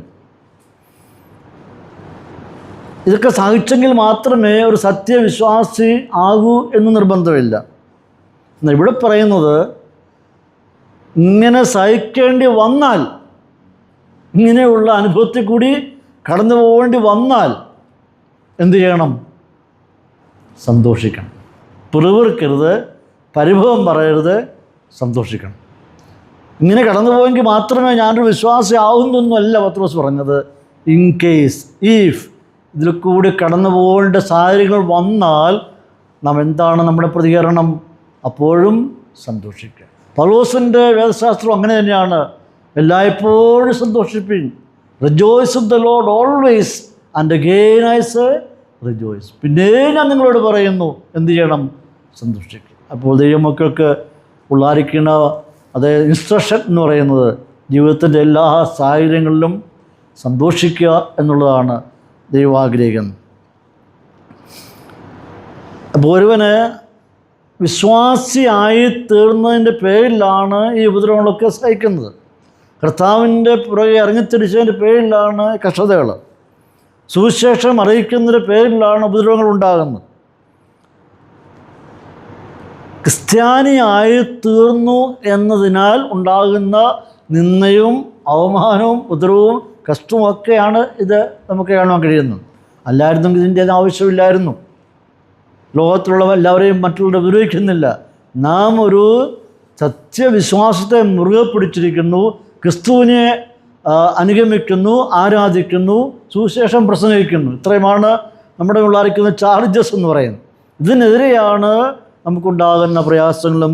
ഇതൊക്കെ സഹിച്ചെങ്കിൽ മാത്രമേ ഒരു സത്യവിശ്വാസി ആകൂ എന്ന് നിർബന്ധമില്ല. എന്നാൽ ഇവിടെ പറയുന്നത്, ഇങ്ങനെ സഹിക്കേണ്ടി വന്നാൽ, ഇങ്ങനെയുള്ള അനുഭവത്തിൽ കൂടി കടന്നു പോകേണ്ടി വന്നാൽ എന്തു ചെയ്യണം? സന്തോഷിക്കണം. പിറുപിറുക്കരുത്, പരിഭവം പറയരുത്, സന്തോഷിക്കണം. ഇങ്ങനെ കടന്നു പോയെങ്കിൽ മാത്രമേ ഞാനൊരു വിശ്വാസി ആവുന്നൊന്നുമല്ല പത്രോസ് പറഞ്ഞത്. ഇൻ കേസ്, ഇഫ് ഇതിൽ കൂടി കടന്നു പോകേണ്ട സാഹചര്യങ്ങൾ വന്നാൽ നാം എന്താണ് നമ്മുടെ പ്രതികരണം? അപ്പോഴും സന്തോഷിക്കുക. പൗലോസിൻ്റെ വേദശാസ്ത്രം അങ്ങനെ തന്നെയാണ്. എല്ലായ്പ്പോഴും സന്തോഷിപ്പിൻ. Rejoice in the Lord always, and again I say rejoice. പിന്നെ ഞാൻ നിങ്ങളോട് പറയുന്നു, എന്ത് ചെയ്യണം? സന്തോഷിക്കുക. അപ്പോൾ ദൈവമക്കൾക്ക് ഉള്ളായിരിക്കുന്ന അതേ ഇൻസ്ട്രക്ഷൻ എന്ന് പറയുന്നത് ജീവിതത്തിൻ്റെ എല്ലാ സാഹചര്യങ്ങളിലും സന്തോഷിക്കുക എന്നുള്ളതാണ് ദൈവം ആഗ്രഹിക്കുന്നത്. അപ്പോൾ ഒരുവന് വിശ്വാസിയായി തീർന്നതിൻ്റെ പേരിലാണ് ഈ ഉപദ്രവങ്ങളൊക്കെ സഹിക്കുന്നത്. കർത്താവിൻ്റെ പുറകെ ഇറങ്ങിത്തിരിച്ചതിൻ്റെ പേരിലാണ് കഷ്ടതകൾ. സുവിശേഷം അറിയിക്കുന്നതിൻ്റെ പേരിലാണ് ഉപദ്രവങ്ങൾ ഉണ്ടാകുന്നത്. ക്രിസ്ത്യാനിയായി തീർന്നു എന്നതിനാൽ ഉണ്ടാകുന്ന നിന്ദയും അവമാനവും ഉപദ്രവവും കഷ്ടവുമൊക്കെയാണ് ഇത് നമുക്ക് കാണാൻ കഴിയുന്നത്. അല്ലായിരുന്നെങ്കിൽ ഇതിൻ്റെ ആവശ്യമില്ലായിരുന്നു. ലോകത്തിലുള്ള എല്ലാവരെയും മറ്റുള്ളവരെ ഉപദ്രവിക്കുന്നില്ല. നാം ഒരു സത്യവിശ്വാസത്തെ മുറുകെ പിടിച്ചിരിക്കുന്നു, ക്രിസ്തുവിനെ അനുഗമിക്കുന്നു, ആരാധിക്കുന്നു, സുവിശേഷം പ്രസംഗിക്കുന്നു. ഇത്രയുമാണ് നമ്മുടെ ഉള്ളായിരിക്കുന്ന ചാർജസ് എന്ന് പറയുന്നത്. ഇതിനെതിരെയാണ് നമുക്കുണ്ടാകുന്ന പ്രയാസങ്ങളും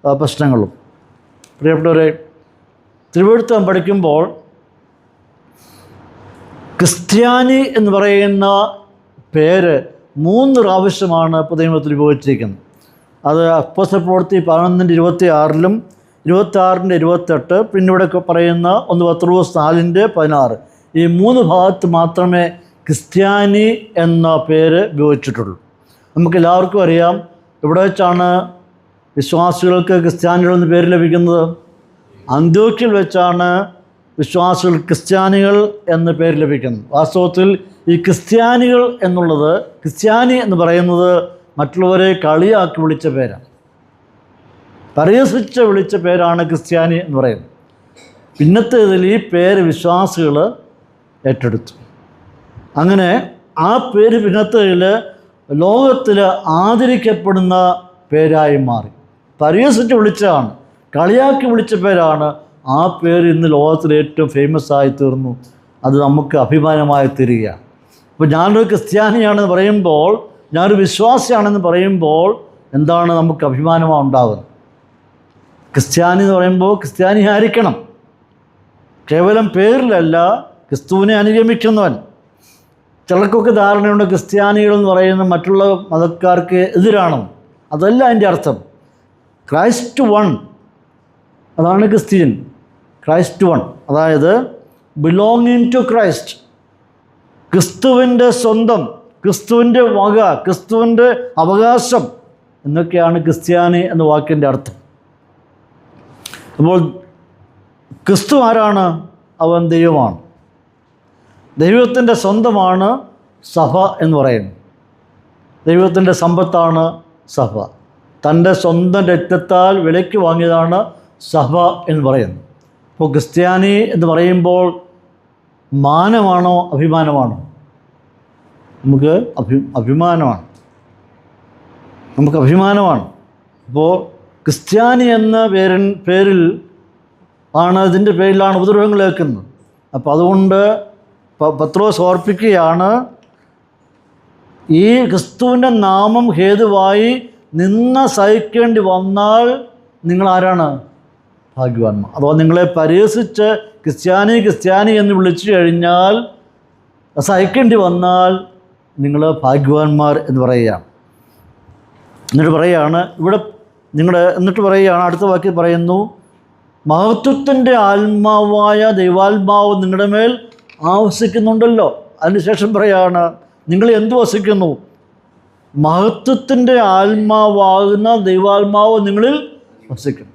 പ്രശ്നങ്ങളും. പ്രിയപ്പെട്ടവരെ, തിരുവെഴുത്തം പഠിക്കുമ്പോൾ ക്രിസ്ത്യാനി എന്ന് പറയുന്ന പേര് 3 പ്രാവശ്യമാണ് പുതിയ നിയമത്തിൽ ഉപയോഗിച്ചിരിക്കുന്നത്. അത് അപ്പോസ്തല പ്രവൃത്തി 11:26-ലും 26-28, പിന്നെ ഇവിടെ പറയുന്ന 1 പത്രോസ് 4:16, ഈ 3 ഭാഗത്ത് മാത്രമേ ക്രിസ്ത്യാനി എന്ന പേര് ഉപയോഗിച്ചിട്ടുള്ളൂ. നമുക്കെല്ലാവർക്കും അറിയാം ഇവിടെ വെച്ചാണ് വിശ്വാസികൾക്ക് ക്രിസ്ത്യാനികൾ എന്ന പേര് ലഭിക്കുന്നത്. അന്ത്യോക്യയിൽ വെച്ചാണ് വിശ്വാസികൾ ക്രിസ്ത്യാനികൾ എന്ന പേര് ലഭിക്കുന്നത്. വാസ്തവത്തിൽ ഈ ക്രിസ്ത്യാനികൾ എന്നുള്ളത്, ക്രിസ്ത്യാനി എന്ന് പറയുന്നത് മറ്റുള്ളവരെ കളിയാക്കി വിളിച്ച പേരാണ്, പരിഹസിച്ച് വിളിച്ച പേരാണ് ക്രിസ്ത്യാനി എന്ന് പറയുന്നത്. പിന്നത്തേതിൽ ഈ പേര് വിശ്വാസികൾ ഏറ്റെടുത്തു. അങ്ങനെ ആ പേര് പിന്നത്തേതിൽ ലോകത്തിൽ ആദരിക്കപ്പെടുന്ന പേരായി മാറി. പരിഹസിച്ച് വിളിച്ചതാണ്, കളിയാക്കി വിളിച്ച പേരാണ്. ആ പേര് ഇന്ന് ലോകത്തിൽ ഏറ്റവും ഫേമസ് ആയി തീർന്നു. അത് നമുക്ക് അഭിമാനമായി തീരുകയാണ്. അപ്പോൾ ഞാനൊരു ക്രിസ്ത്യാനിയാണെന്ന് പറയുമ്പോൾ, ഞാനൊരു വിശ്വാസിയാണെന്ന് പറയുമ്പോൾ എന്താണ് നമുക്ക് അഭിമാനമാണ് ഉണ്ടാകുന്നത്. ക്രിസ്ത്യാനി എന്ന് പറയുമ്പോൾ ക്രിസ്ത്യാനി ആയിരിക്കണം, കേവലം പേരിലല്ല, ക്രിസ്തുവിനെ അനുഗമിക്കുന്നവൻ. ചിലർക്കൊക്കെ ധാരണയുണ്ട് ക്രിസ്ത്യാനികളെന്ന് പറയുന്ന മറ്റുള്ള മതക്കാർക്ക് എതിരാണെന്ന്. അതല്ല അതിൻ്റെ അർത്ഥം. ക്രൈസ്റ്റ് വൺ, അതാണ് ക്രിസ്ത്യൻ. ക്രൈസ്റ്റ് വൺ, അതായത് ബിലോങ്ങിങ് ടു ക്രൈസ്റ്റ്, ക്രിസ്തുവിൻ്റെ സ്വന്തം, ക്രിസ്തുവിൻ്റെ വക, ക്രിസ്തുവിൻ്റെ അവകാശം എന്നൊക്കെയാണ് ക്രിസ്ത്യാനി എന്ന വാക്കിൻ്റെ അർത്ഥം. അപ്പോൾ ക്രിസ്തു ആരാണ്? അവൻ ദൈവമാണ്, ദൈവത്തിൻ്റെ സ്വന്തമാണ് സഭ എന്ന് പറയുന്നത്. ദൈവത്തിൻ്റെ സമ്പത്താണ് സഭ. തൻ്റെ സ്വന്തം രക്തത്താൽ വിലയ്ക്ക് വാങ്ങിയതാണ് സഭ എന്ന് പറയുന്നത്. അപ്പോൾ ക്രിസ്ത്യാനി എന്ന് പറയുമ്പോൾ മാനമാണോ അഭിമാനമാണോ? നമുക്ക് അഭിമാനമാണ്, നമുക്ക് അഭിമാനമാണ്. അപ്പോൾ ക്രിസ്ത്യാനി എന്ന പേരിൽ ആണ്, ഇതിൻ്റെ പേരിലാണ് ഉപദ്രവങ്ങൾ ഏൽക്കുന്നത്. അപ്പോൾ അതുകൊണ്ട് പത്രോസ് ഓർപ്പിക്കുകയാണ്, ഈ ക്രിസ്തുവിൻ്റെ നാമം ഹേതുവായി നിന്ന സഹിക്കേണ്ടി വന്നാൽ നിങ്ങളാരാണ്? ഭാഗ്യവാന്മാർ. അഥവാ നിങ്ങളെ പരിഹസിച്ച് ക്രിസ്ത്യാനി എന്ന് വിളിച്ചു കഴിഞ്ഞാൽ, സഹിക്കേണ്ടി വന്നാൽ നിങ്ങൾ ഭാഗ്യവാന്മാർ എന്ന് പറയുകയാണ്. എന്നിട്ട് പറയുകയാണ് ഇവിടെ എന്നിട്ട് പറയുകയാണ്, അടുത്ത വാക്യം പറയുന്നു, മഹത്വത്തിൻ്റെ ആത്മാവായ ദൈവാത്മാവ് നിങ്ങളുടെ മേൽ ആവസിക്കുന്നുണ്ടല്ലോ. അതിനുശേഷം പറയുകയാണ്, നിങ്ങൾ എന്ത് വസിക്കുന്നു? മഹത്വത്തിൻ്റെ ആത്മാവാകുന്ന ദൈവാത്മാവ് നിങ്ങളിൽ വസിക്കുന്നു.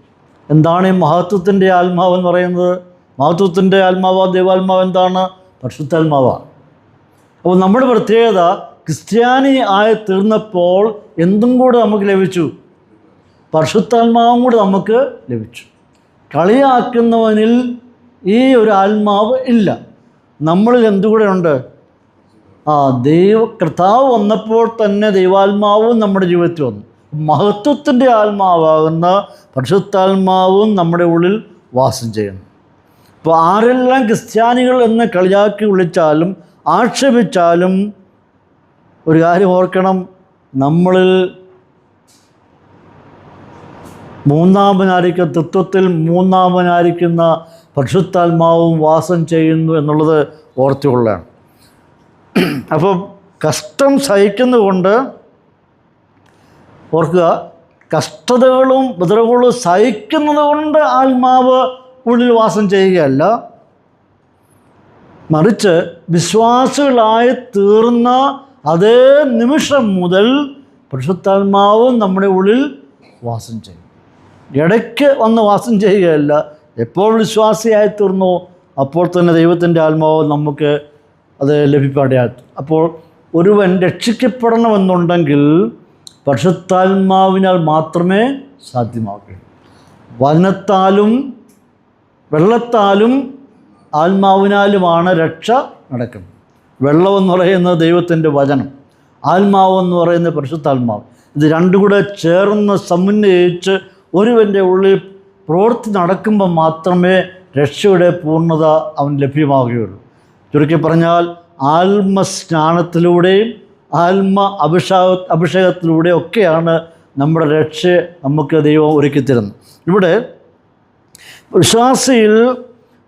എന്താണ് ഈ മഹത്വത്തിൻ്റെ ആത്മാവ് എന്ന് പറയുന്നത്? മഹത്വത്തിൻ്റെ ആത്മാവ് ദൈവാത്മാവ് എന്താണ്? പരിശുദ്ധാത്മാവാണ്. അപ്പോൾ നമ്മുടെ പ്രത്യേകത, ക്രിസ്ത്യാനി ആയി തീർന്നപ്പോൾ എന്തും കൂടെ നമുക്ക് ലഭിച്ചു? പരിശുദ്ധാത്മാവും കൂടെ നമുക്ക് ലഭിച്ചു. കളിയാക്കുന്നവനിൽ ഈ ഒരു ആത്മാവ് ഇല്ല. നമ്മളിൽ എന്തുകൂടെ ഉണ്ട്? കർത്താവ് വന്നപ്പോൾ തന്നെ ദൈവാത്മാവും നമ്മുടെ ജീവിതത്തിൽ വന്നു. മഹത്വത്തിൻ്റെ ആത്മാവാകുന്ന പരിശുദ്ധാത്മാവും നമ്മുടെ ഉള്ളിൽ വാസം ചെയ്യുന്നു. അപ്പോൾ ആരെല്ലാം ക്രിസ്ത്യാനികൾ എന്ന് കളിയാക്കി വിളിച്ചാലും ആക്ഷേപിച്ചാലും ഒരു കാര്യം ഓർക്കണം, നമ്മളിൽ തത്വത്തിൽ മൂന്നാമനായിരിക്കുന്ന പരിശുദ്ധാത്മാവും വാസം ചെയ്യുന്നു എന്നുള്ളത് ഓർത്തുകൊള്ളാണ്. അപ്പം കഷ്ടം സഹിക്കുന്നതുകൊണ്ട് ഓർക്കുക, കഷ്ടതകളും ഉപദ്രവങ്ങളും സഹിക്കുന്നത് കൊണ്ട് ആത്മാവ് ഉള്ളിൽ വാസം ചെയ്യുകയല്ല, മറിച്ച് വിശ്വാസികളായി തീർന്ന അതേ നിമിഷം മുതൽ പരിശുദ്ധാത്മാവും നമ്മുടെ ഉള്ളിൽ വാസം ചെയ്യും. ഇടയ്ക്ക് വന്ന് വാസം ചെയ്യുകയല്ല. എപ്പോൾ വിശ്വാസിയായി തീർന്നോ അപ്പോൾ തന്നെ ദൈവത്തിൻ്റെ ആത്മാവ് നമുക്ക് അത് ലഭിക്കാതെയായി. അപ്പോൾ ഒരുവൻ രക്ഷിക്കപ്പെടണമെന്നുണ്ടെങ്കിൽ പരിശുദ്ധാത്മാവിനാൽ മാത്രമേ സാധ്യമാകൂ. വചനത്താലും വെള്ളത്താലും ആത്മാവിനാലുമാണ് രക്ഷ നടക്കുന്നത്. വെള്ളമെന്ന് പറയുന്നത് ദൈവത്തിൻ്റെ വചനം, ആത്മാവെന്ന് പറയുന്നത് പരിശുദ്ധാത്മാവ്. ഇത് രണ്ടും കൂടെ ചേർന്ന് സമന്വയിച്ച് ഒരുവൻ്റെ ഉള്ളിൽ പ്രവൃത്തി നടക്കുമ്പോൾ മാത്രമേ രക്ഷയുടെ പൂർണ്ണത അവൻ ലഭ്യമാകുകയുള്ളൂ. ചുരുക്കി പറഞ്ഞാൽ ആത്മസ്നാനത്തിലൂടെയും അഭിഷേകത്തിലൂടെയും ഒക്കെയാണ് നമ്മുടെ രക്ഷ നമുക്ക് ദൈവം ഒരുക്കിത്തരുന്നത്. ഇവിടെ വിശ്വാസിയിൽ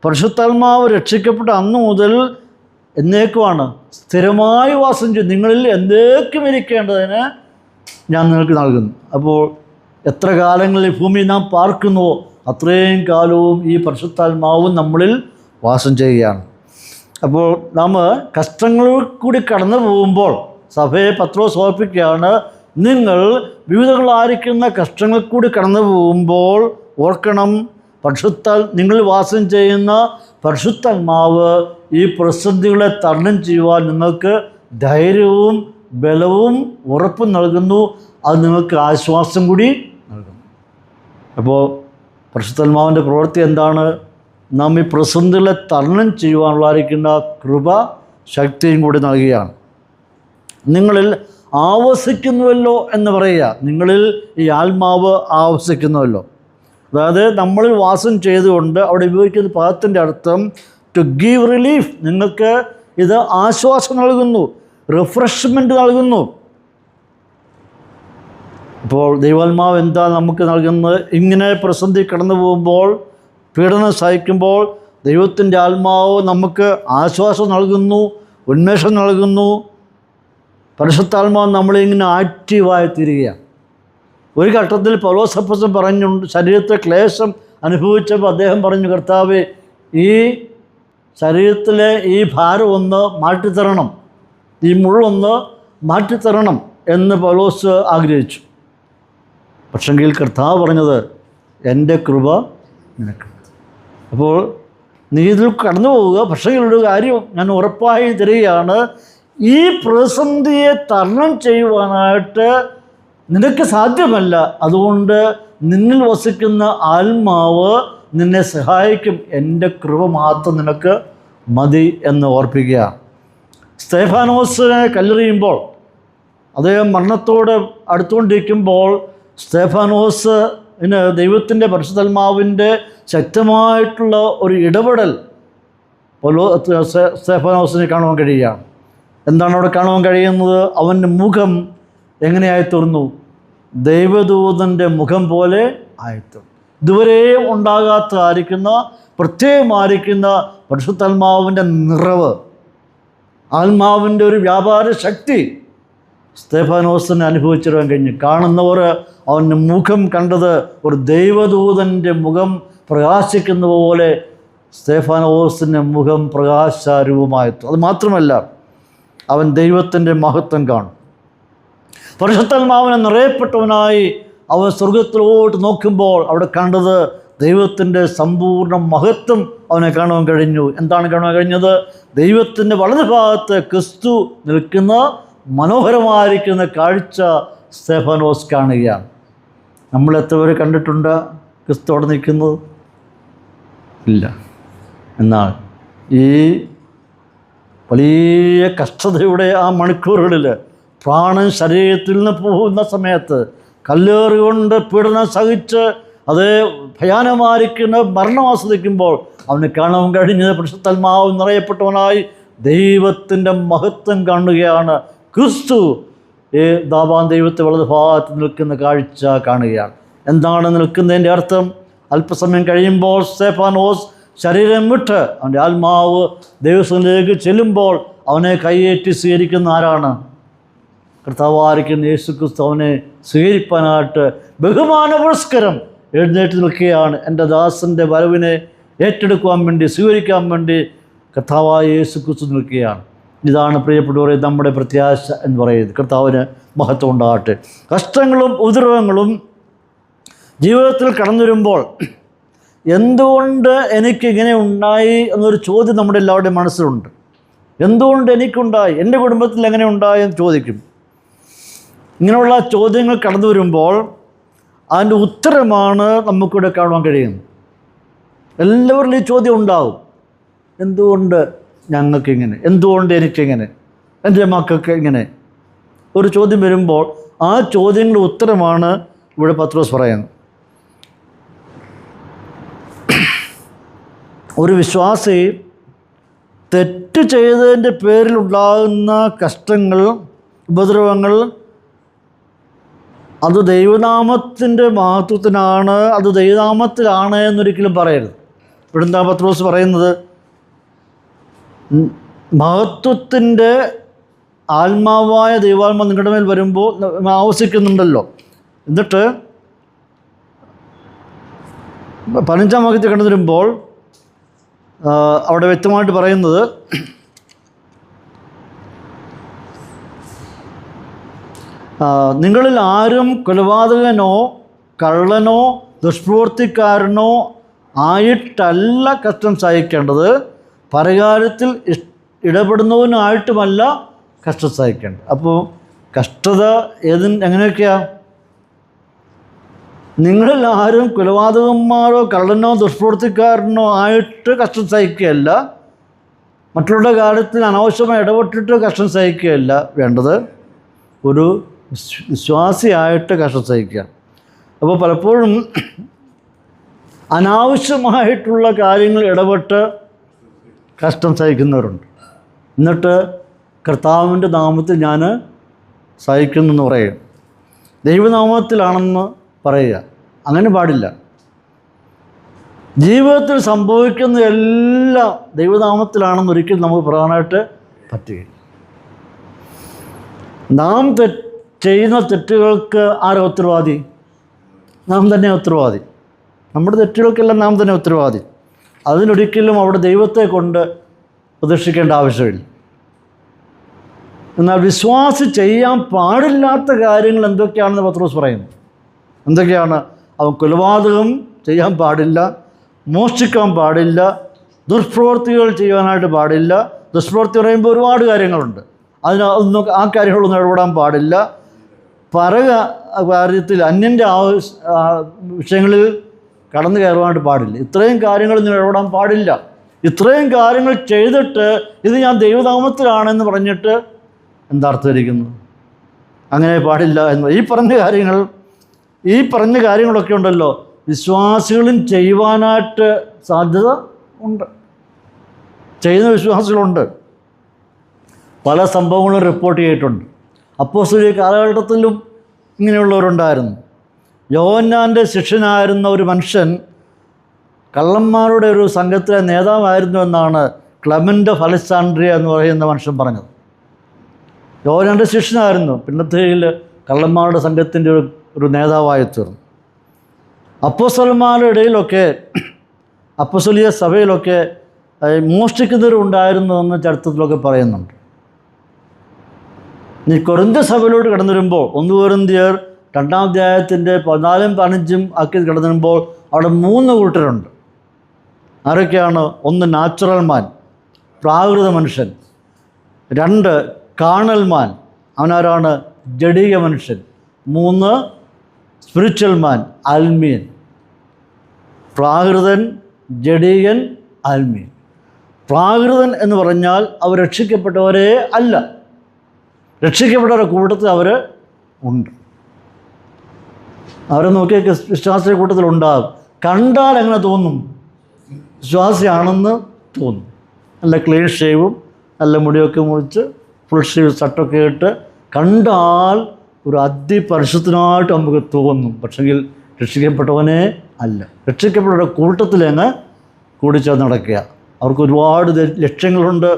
പരിശുദ്ധാത്മാവ് രക്ഷിക്കപ്പെട്ട അന്ന് മുതൽ എന്നേക്കുമാണ് സ്ഥിരമായി വാസം ചെയ്യും. നിങ്ങളിൽ എന്നേക്കും ഇരിക്കേണ്ടതിന് ഞാൻ നിങ്ങൾക്ക് നൽകുന്നു. അപ്പോൾ എത്ര കാലങ്ങളിൽ ഭൂമി നാം പാർക്കുന്നുവോ അത്രയും കാലവും ഈ പരിശുദ്ധാത്മാവും നമ്മളിൽ വാസം ചെയ്യുകയാണ്. അപ്പോൾ നാം കഷ്ടങ്ങളിൽ കൂടി കടന്നു പോകുമ്പോൾ സഭയെ പത്രോസ് ഓർപ്പിക്കുകയാണ്, നിങ്ങൾ വിവിധങ്ങളായിരിക്കുന്ന കഷ്ടങ്ങളിൽ കൂടി കടന്നു പോകുമ്പോൾ ഓർക്കണം, നിങ്ങളിൽ വാസം ചെയ്യുന്ന പരിശുദ്ധാത്മാവ് ഈ പ്രതിസന്ധികളെ തരണം ചെയ്യുവാൻ നിങ്ങൾക്ക് ധൈര്യവും ബലവും ഉറപ്പും നൽകുന്നു. അത് നിങ്ങൾക്ക് ആശ്വാസം കൂടി നൽകുന്നു. അപ്പോൾ പരിശുദ്ധാത്മാവിൻ്റെ പ്രവൃത്തി എന്താണ്? നാം ഈ പ്രതിസന്ധികളെ തരണം ചെയ്യുവാനുള്ളതായിരിക്കുന്ന കൃപ ശക്തിയും കൂടി നൽകുകയാണ്. നിങ്ങളിൽ ആവസിക്കുന്നുവല്ലോ എന്ന് പറയുക, നിങ്ങളിൽ ഈ ആത്മാവ് ആവസിക്കുന്നുവല്ലോ. അതായത് നമ്മളിൽ വാസം ചെയ്തുകൊണ്ട് അവിടെ ഉപയോഗിക്കുന്ന പദത്തിൻ്റെ അർത്ഥം ടു ഗീവ് റിലീഫ്. നിങ്ങൾക്ക് ഇത് ആശ്വാസം നൽകുന്നു, റിഫ്രഷ്മെൻറ്റ് നൽകുന്നു. ഇപ്പോൾ ദൈവാത്മാവ് എന്താ നമുക്ക് നൽകുന്നത്? ഇങ്ങനെ പ്രതിസന്ധി കടന്നു പോകുമ്പോൾ, പീഡനം സഹിക്കുമ്പോൾ ദൈവത്തിൻ്റെ ആത്മാവ് നമുക്ക് ആശ്വാസം നൽകുന്നു, ഉന്മേഷം നൽകുന്നു. പരിശുദ്ധാത്മാവ് നമ്മളിങ്ങനെ ആക്റ്റീവായി തീരുകയാണ്. ഒരു ഘട്ടത്തിൽ പൗലോസ് അപ്പോസ്തലൻ പറഞ്ഞുണ്ട്, ശരീരത്തെ ക്ലേശം അനുഭവിച്ചപ്പോൾ അദ്ദേഹം പറഞ്ഞു, കർത്താവേ, ഈ ശരീരത്തിലെ ഈ ഭാരം ഒന്ന് മാറ്റിത്തരണം, ഈ മുള്ളൊന്ന് മാറ്റിത്തരണം എന്ന് പൗലോസ് ആഗ്രഹിച്ചു. പക്ഷെങ്കിൽ കർത്താവ് പറഞ്ഞത്, എൻ്റെ കൃപ നിനക്ക്. അപ്പോൾ നീ ഇതിൽ കടന്നു പോവുക. പക്ഷേ ഒരു കാര്യം ഞാൻ ഉറപ്പായി തരികയാണ്, ഈ പ്രതിസന്ധിയെ തരണം ചെയ്യുവാനായിട്ട് നിനക്ക് സാധ്യമല്ല. അതുകൊണ്ട് നിന്നിൽ വസിക്കുന്ന ആത്മാവ് നിന്നെ സഹായിക്കും. എൻ്റെ കൃപ മാത്രം നിനക്ക് മതി എന്ന് ഓർപ്പിക്കുക. സ്തേഫാനോസിനെ കല്ലെറിയുമ്പോൾ, അദ്ദേഹം മരണത്തോട് അടുത്തുകൊണ്ടിരിക്കുമ്പോൾ സ്തേഫാനോസിന് ദൈവത്തിൻ്റെ പരിശുദ്ധാത്മാവിൻ്റെ ശക്തമായിട്ടുള്ള ഒരു ഇടപെടൽ സ്തേഫാനോസിനെ കാണുവാൻ കഴിയുകയാണ്. എന്താണ് അവിടെ കാണുവാൻ കഴിയുന്നത്? അവൻ്റെ മുഖം എങ്ങനെയായി തീർന്നു? ദൈവദൂതൻ്റെ മുഖം പോലെ ആയിത്തീർന്നു. ഇതുവരെ ഉണ്ടാകാത്തതായിരിക്കുന്ന പ്രത്യേകമായിരിക്കുന്ന പരിശുദ്ധാത്മാവിൻ്റെ നിറവ്, ആത്മാവിൻ്റെ ഒരു വ്യാപാര ശക്തി സ്തേഫാനോസിനെ അനുഭവിച്ചിടാൻ കഴിഞ്ഞു. കാണുന്നവർ അവൻ്റെ മുഖം കണ്ടത് ഒരു ദൈവദൂതൻ്റെ മുഖം പ്രകാശിക്കുന്ന പോലെ സ്തേഫാനോസിൻ്റെ മുഖം പ്രകാശരൂപമായിട്ടു. അത് മാത്രമല്ല, അവൻ ദൈവത്തിൻ്റെ മഹത്വം കാണും. പരിശുദ്ധാത്മാവിനെ നിറയപ്പെട്ടവനായി അവൻ സ്വർഗത്തിലോട്ട് നോക്കുമ്പോൾ അവിടെ കണ്ടത് ദൈവത്തിൻ്റെ സമ്പൂർണ്ണ മഹത്വം അവനെ കാണുവാൻ കഴിഞ്ഞു. എന്താണ് കാണുവാൻ കഴിഞ്ഞത്? ദൈവത്തിൻ്റെ വലതുഭാഗത്ത് ക്രിസ്തു നിൽക്കുന്ന മനോഹരമായിരിക്കുന്ന കാഴ്ച സ്തേഫാനോസ് കാണുകയാണ്. നമ്മൾ എത്ര പേര് കണ്ടിട്ടുണ്ട് ക്രിസ്തു അവിടെ നിൽക്കുന്നത്? ഇല്ല. എന്നാൽ ഈ വലിയ കഷ്ടതയുടെ ആ മണിക്കൂറുകളിൽ പ്രാണൻ ശരീരത്തിൽ നിന്ന് പോകുന്ന സമയത്ത് കല്ലേറുകൊണ്ട് പീഡനം സഹിച്ച് അത് ഭയാനമായിരിക്കുന്ന മരണം ആസ്വദിക്കുമ്പോൾ അവന് കാണാൻ കഴിഞ്ഞത് പരിശുദ്ധാത്മാവ് നിറയപ്പെട്ടവനായി ദൈവത്തിൻ്റെ മഹത്വം കാണുകയാണ്. ക്രിസ്തു ദാവാൻ ദൈവത്തെ വലതു ഭാഗത്ത് നിൽക്കുന്ന കാഴ്ച കാണുകയാണ്. എന്താണ് നിൽക്കുന്നതിൻ്റെ അർത്ഥം? അല്പസമയം കഴിയുമ്പോൾ സ്തേഫാനോസ് ശരീരം വിട്ട് അവൻ്റെ ആത്മാവ് ദൈവത്തിലേക്ക് ചെല്ലുമ്പോൾ അവനെ കൈയേറ്റി സ്വീകരിക്കുന്ന ആരാണ്? കർത്താവായിരിക്കുന്ന യേശു ക്രിസ്തു അവനെ സ്വീകരിപ്പാനായിട്ട് ബഹുമാന പുരസ്കരം എഴുന്നേറ്റ് നിൽക്കുകയാണ്. എൻ്റെ ദാസൻ്റെ വരവിനെ ഏറ്റെടുക്കുവാൻ വേണ്ടി, സ്വീകരിക്കാൻ വേണ്ടി കർത്താവായ യേശു ക്രിസ്തു നിൽക്കുകയാണ്. ഇതാണ് പ്രിയപ്പെട്ടവരെ നമ്മുടെ പ്രത്യാശ എന്ന് പറയുന്നത്. കർത്താവിന് മഹത്വം ഉണ്ടാകട്ടെ. കഷ്ടങ്ങളും ഉപദ്രവങ്ങളും ജീവിതത്തിൽ കടന്നു വരുമ്പോൾ എന്തുകൊണ്ട് എനിക്കിങ്ങനെ ഉണ്ടായി എന്നൊരു ചോദ്യം നമ്മുടെ എല്ലാവരുടെയും മനസ്സിലുണ്ട്. എന്തുകൊണ്ട് എനിക്കുണ്ടായി, എൻ്റെ കുടുംബത്തിൽ എങ്ങനെ ഉണ്ടായി എന്ന് ചോദിക്കും. ഇങ്ങനെയുള്ള ചോദ്യങ്ങൾ കടന്നു വരുമ്പോൾ അതിൻ്റെ ഉത്തരമാണ് നമുക്കിവിടെ കാണുവാൻ കഴിയുന്നത്. എല്ലാവരിലും ഈ ചോദ്യം ഉണ്ടാവും. എന്തുകൊണ്ട് ഞങ്ങൾക്കിങ്ങനെ, എന്തുകൊണ്ട് എനിക്കിങ്ങനെ, എൻ്റെ മക്കൾക്ക് ഇങ്ങനെ ഒരു ചോദ്യം വരുമ്പോൾ ആ ചോദ്യങ്ങളുടെ ഉത്തരമാണ് ഇവിടെ പത്രോസ് പറയുന്നത്. ഒരു വിശ്വാസി തെറ്റ് ചെയ്തതിൻ്റെ പേരിലുണ്ടാകുന്ന കഷ്ടങ്ങൾ, ഉപദ്രവങ്ങൾ, അത് ദൈവനാമത്തിൻ്റെ മഹത്വത്തിനാണ്, അത് ദൈവനാമത്തിലാണ് എന്നൊരിക്കലും പറയരുത്. ഇവിടെന്താ പത്രോസ് പറയുന്നത്? മഹത്വത്തിൻ്റെ ആത്മാവായ ദൈവാത്മാ നിങ്ങളുടെ മേൽ വരുമ്പോൾ ആവസിക്കുന്നുണ്ടല്ലോ. എന്നിട്ട് 15-ാം വാക്യത്തിൽ കടന്നു വരുമ്പോൾ അവിടെ വ്യക്തമായിട്ട് പറയുന്നത്, നിങ്ങളിൽ ആരും കൊലപാതകനോ കള്ളനോ ദുഷ്പ്രവൃത്തിക്കാരനോ ആയിട്ടല്ല കഷ്ടം സഹിക്കേണ്ടത്, പരകാര്യത്തിൽ ഇടപെടുന്നവനായിട്ടുമല്ല കഷ്ടം സഹിക്കേണ്ടത്. അപ്പോൾ കഷ്ടത എങ്ങനെയൊക്കെയാണ്? നിങ്ങളിൽ ആരും കൊലപാതകന്മാരോ കള്ളനോ ദുഷ്പ്രവൃത്തിക്കാരനോ ആയിട്ട് കഷ്ടം സഹിക്കുകയല്ല, മറ്റുള്ളവരുടെ കാര്യത്തിൽ അനാവശ്യമായി ഇടപെട്ടിട്ട് കഷ്ടം സഹിക്കുകയല്ല വേണ്ടത്, ഒരു വിശ്വാസിയായിട്ട് കഷ്ടം സഹിക്കുക. അപ്പോൾ പലപ്പോഴും അനാവശ്യമായിട്ടുള്ള കാര്യങ്ങൾ ഇടപെട്ട് കഷ്ടം സഹിക്കുന്നവരുണ്ട്. എന്നിട്ട് കർത്താവിൻ്റെ നാമത്തിൽ ഞാൻ സഹിക്കുന്നു എന്ന് പറയുക, ദൈവനാമത്തിലാണെന്ന് പറയുക. അങ്ങനെ പാടില്ല. ജീവിതത്തിൽ സംഭവിക്കുന്ന എല്ലാം ദൈവനാമത്തിലാണെന്ന് ഒരിക്കലും നമുക്ക് പറയാനായിട്ട് പറ്റുകയില്ല. നാം ചെയ്യുന്ന തെറ്റുകൾക്ക് ആരാ ഉത്തരവാദി? നാം തന്നെ ഉത്തരവാദി. നമ്മുടെ തെറ്റുകൾക്കെല്ലാം നാം തന്നെ ഉത്തരവാദി. അതിനൊരിക്കലും അവിടെ ദൈവത്തെ കൊണ്ട് പ്രതീക്ഷിക്കേണ്ട ആവശ്യമില്ല. എന്നാൽ വിശ്വാസി ചെയ്യാൻ പാടില്ലാത്ത കാര്യങ്ങൾ എന്തൊക്കെയാണെന്ന് പത്രോസ് പറയുന്നു. എന്തൊക്കെയാണ്? അവൻ കൊലപാതകം ചെയ്യാൻ പാടില്ല, മോഷ്ടിക്കാൻ പാടില്ല, ദുഷ്പ്രവൃത്തികൾ ചെയ്യാനായിട്ട് പാടില്ല. ദുഷ്പ്രവൃത്തി പറയുമ്പോൾ ഒരുപാട് കാര്യങ്ങളുണ്ട്. ആ കാര്യങ്ങളൊന്നും ഇടപെടാൻ പാടില്ല. കാര്യത്തിൽ അന്യൻ്റെ വിഷയങ്ങളിൽ കടന്നു കയറുവാനായിട്ട് പാടില്ല. ഇത്രയും കാര്യങ്ങളൊന്നും ഇടപെടാൻ പാടില്ല. ഇത്രയും കാര്യങ്ങൾ ചെയ്തിട്ട് ഇത് ഞാൻ ദൈവനാമത്തിലാണെന്ന് പറഞ്ഞിട്ട് എന്താർത്ഥമായിരിക്കുന്നു? അങ്ങനെ പാടില്ല എന്ന് ഈ പറഞ്ഞ കാര്യങ്ങളൊക്കെ ഉണ്ടല്ലോ, വിശ്വാസികളും ചെയ്യുവാനായിട്ട് സാധ്യത ഉണ്ട്. ചെയ്യുന്ന വിശ്വാസികളുണ്ട്. പല സംഭവങ്ങളും റിപ്പോർട്ട് ചെയ്തിട്ടുണ്ട്. അപ്പോസ്തലിക കാലഘട്ടത്തിലും ഇങ്ങനെയുള്ളവരുണ്ടായിരുന്നു. യോഹന്നാൻ്റെ ശിഷ്യനായിരുന്ന ഒരു മനുഷ്യൻ കള്ളന്മാരുടെ ഒരു സംഘത്തിലെ നേതാവായിരുന്നു എന്നാണ് ക്ലെമൻ്റ് ഓഫ് അലക്സാൻഡ്രിയ എന്ന് പറയുന്ന മനുഷ്യൻ പറഞ്ഞത്. യോഹന്നാൻ്റെ ശിഷ്യനായിരുന്നു, പിന്നത്തേതിൽ കള്ളന്മാരുടെ സംഘത്തിൻ്റെ ഒരു നേതാവായി തീർന്നു. അപ്പോസ്തലന്മാരുടെ ഇടയിലൊക്കെ, അപ്പോസ്തലിക സഭയിലൊക്കെ മോഷ്ടിക്കുന്നവരുണ്ടായിരുന്നു എന്ന് ചരിത്രത്തിലൊക്കെ പറയുന്നുണ്ട്. ഇനി കൊരിന്ത്യ സഭയിലോട്ട് കടന്നു വരുമ്പോൾ 1 കൊരിന്ത്യർ 2-ാം അധ്യായത്തിൻ്റെ 14-15 ആക്കി കടന്നു വരുമ്പോൾ അവിടെ 3 കൂട്ടരുണ്ട്. ആരൊക്കെയാണ്? 1 നാച്ചുറൽ മാൻ, പ്രാകൃത മനുഷ്യൻ. 2 കാർണൽ മാൻ, അവനാരാണ്? ജഡിക മനുഷ്യൻ. 3 സ്പിരിച്വൽ മാൻ, ആത്മീയൻ. പ്രാകൃതൻ, ജഡികൻ, ആത്മീയൻ. പ്രാകൃതൻ എന്ന് പറഞ്ഞാൽ അവർ രക്ഷിക്കപ്പെട്ടവരെ അല്ല, രക്ഷിക്കപ്പെട്ടവരുടെ കൂട്ടത്തിൽ അവർ ഉണ്ട്. അവരെ നോക്കിയ വിശ്വാസിയുടെ കൂട്ടത്തിലുണ്ടാകും. കണ്ടാൽ എങ്ങനെ തോന്നും? വിശ്വാസിയാണെന്ന് തോന്നും. നല്ല ക്ലീൻ ഷേവും നല്ല മുടിയൊക്കെ മുറിച്ച് ഫുൾ ഷേവ് ഷർട്ടൊക്കെ ഇട്ട് കണ്ടാൽ ഒരു അതിപരിശുദ്ധനായിട്ട് നമുക്ക് തോന്നും. പക്ഷെങ്കിൽ രക്ഷിക്കപ്പെട്ടവനെ അല്ല. രക്ഷിക്കപ്പെട്ടവരുടെ കൂട്ടത്തിലങ്ങ് കൂടിച്ചേർന്ന് നടക്കുക. അവർക്ക് ഒരുപാട് ലക്ഷ്യങ്ങളുണ്ട്,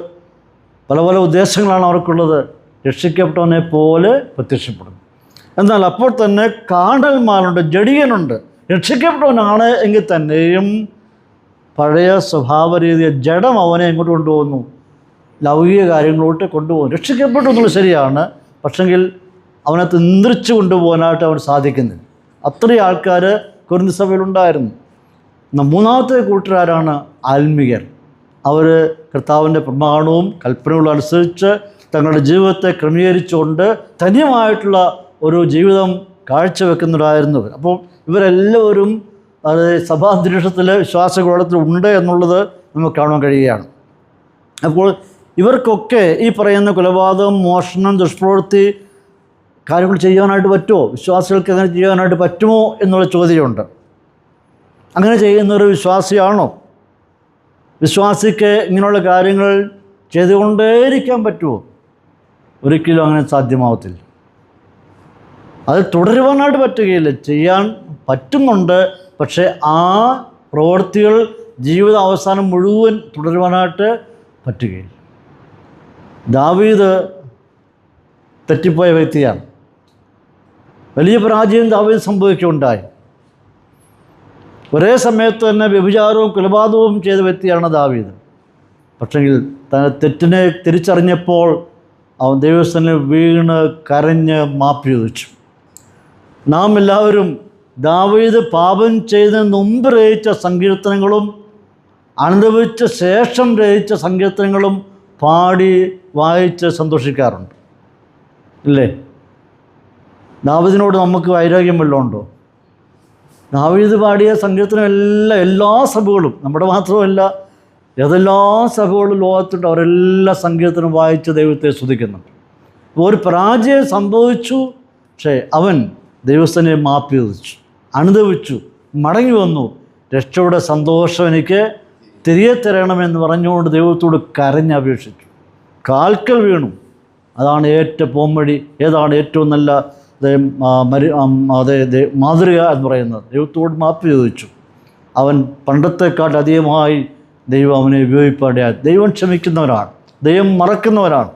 പല പല ഉദ്ദേശങ്ങളാണ് അവർക്കുള്ളത്. രക്ഷിക്കപ്പെട്ടവനെ പോലെ പ്രത്യക്ഷപ്പെടുന്നു. എന്നാൽ അപ്പോൾ തന്നെ കാർണൽമാരുണ്ട്, ജഡികനുണ്ട്. രക്ഷിക്കപ്പെട്ടവനാണ് എങ്കിൽ തന്നെയും പഴയ സ്വഭാവരീതിയെ ജഡം അവനെ എങ്ങോട്ട് കൊണ്ടുപോകുന്നു? ലൗകിക കാര്യങ്ങളോട്ട് കൊണ്ടുപോകുന്നു. രക്ഷിക്കപ്പെട്ടു എന്നുള്ളത് ശരിയാണ്, പക്ഷെങ്കിൽ അവനെ നിയന്ത്രിച്ച് കൊണ്ടുപോകാനായിട്ട് അവന് സാധിക്കുന്നില്ല. അത്രയും ആൾക്കാർ കൊരിന്ത്യ സഭയിലുണ്ടായിരുന്നു. എന്നാൽ 3-ാമത്തെ കൂട്ടരാരാണ്? ആത്മീയർ. അവർ കർത്താവിൻ്റെ പ്രമാണവും കൽപ്പനകളും അനുസരിച്ച് തങ്ങളുടെ ജീവിതത്തെ ക്രമീകരിച്ചുകൊണ്ട് ധന്യമായിട്ടുള്ള ഒരു ജീവിതം കാഴ്ചവെക്കുന്നവരായിരുന്നു. അപ്പോൾ ഇവരെല്ലാവരും അത് സഭാന്തരീക്ഷത്തിൽ വിശ്വാസഗോളത്തിൽ ഉണ്ട് എന്നുള്ളത് നമുക്ക് കാണാൻ കഴിയുകയാണ്. അപ്പോൾ ഇവർക്കൊക്കെ ഈ പറയുന്ന കൊലപാതകം, മോഷണം, ദുഷ്പ്രവൃത്തി കാര്യങ്ങൾ ചെയ്യാനായിട്ട് പറ്റുമോ? വിശ്വാസികൾക്ക് അങ്ങനെ ചെയ്യാനായിട്ട് പറ്റുമോ എന്നുള്ള ചോദ്യമുണ്ട്. അങ്ങനെ ചെയ്യുന്നൊരു വിശ്വാസിയാണോ? വിശ്വാസിക്ക് ഇങ്ങനെയുള്ള കാര്യങ്ങൾ ചെയ്തുകൊണ്ടേയിരിക്കാൻ പറ്റുമോ? ഒരിക്കലും അങ്ങനെ സാധ്യമാവത്തില്ല. അത് തുടരുവാനായിട്ട് പറ്റുകയില്ല. ചെയ്യാൻ പറ്റുന്നുണ്ട്, പക്ഷേ ആ പ്രവൃത്തികൾ ജീവിത അവസാനം മുഴുവൻ തുടരുവാനായിട്ട് പറ്റുകയില്ല. ദാവീദ് തെറ്റിപ്പോയ വ്യക്തിയാണ്. വലിയ പരാജയം ദാവീദ് സംഭവിക്കുകയുണ്ടായി. ഒരേ സമയത്ത് തന്നെ വ്യഭിചാരവും കൊലപാതകവും ചെയ്ത വ്യക്തിയാണ് ദാവീദ്. പക്ഷെങ്കിൽ തൻ്റെ തെറ്റിനെ തിരിച്ചറിഞ്ഞപ്പോൾ അവൻ ദൈവസ്ഥനിൽ വീണ് കരഞ്ഞ് മാപ്പ് ചോദിച്ചു. നാം എല്ലാവരും ദാവീദ് പാപം ചെയ്തതിന് മുമ്പ് രചിച്ച സങ്കീർത്തനങ്ങളും അനുഭവിച്ച ശേഷം രചിച്ച സങ്കീർത്തനങ്ങളും പാടി വായിച്ച് സന്തോഷിക്കാറുണ്ട്, ഇല്ലേ? ദാവീദിനോട് നമുക്ക് വൈരാഗ്യം വല്ലതും ഉണ്ടോ? ദാവീദ് പാടിയ സങ്കീർത്തനം എല്ലാ സഭകളും, നമ്മുടെ മാത്രമല്ല ഏതെല്ലാം സഭകളും ലോകത്തുണ്ട്, അവരെല്ലാ സങ്കീർത്തനം വായിച്ച് ദൈവത്തെ സ്തുതിക്കുന്നുണ്ട്. ഒരു പരാജയം സംഭവിച്ചു, പക്ഷേ അവൻ ദൈവസ്ഥനെ മാപ്പ് ചോദിച്ചു, അനുഭവിച്ചു, മടങ്ങി വന്നു. രക്ഷയുടെ സന്തോഷം എനിക്ക് തിരികെ തരണമെന്ന് പറഞ്ഞുകൊണ്ട് ദൈവത്തോട് കരഞ്ഞപേക്ഷിച്ചു, കാൽക്കൽ വീണു. അതാണ് ഏറ്റവും പോംവഴി. ഏതാണ് ഏറ്റവും നല്ല മാതൃക എന്ന് പറയുന്നത്? ദൈവത്തോട് മാപ്പ് ചോദിച്ചു. അവൻ പണ്ടത്തെക്കാട്ട് അധികമായി ദൈവം അവനെ ഉപയോഗിപ്പാടിയായി. ദൈവം ക്ഷമിക്കുന്നവരാണ്, ദൈവം മറക്കുന്നവരാണ്.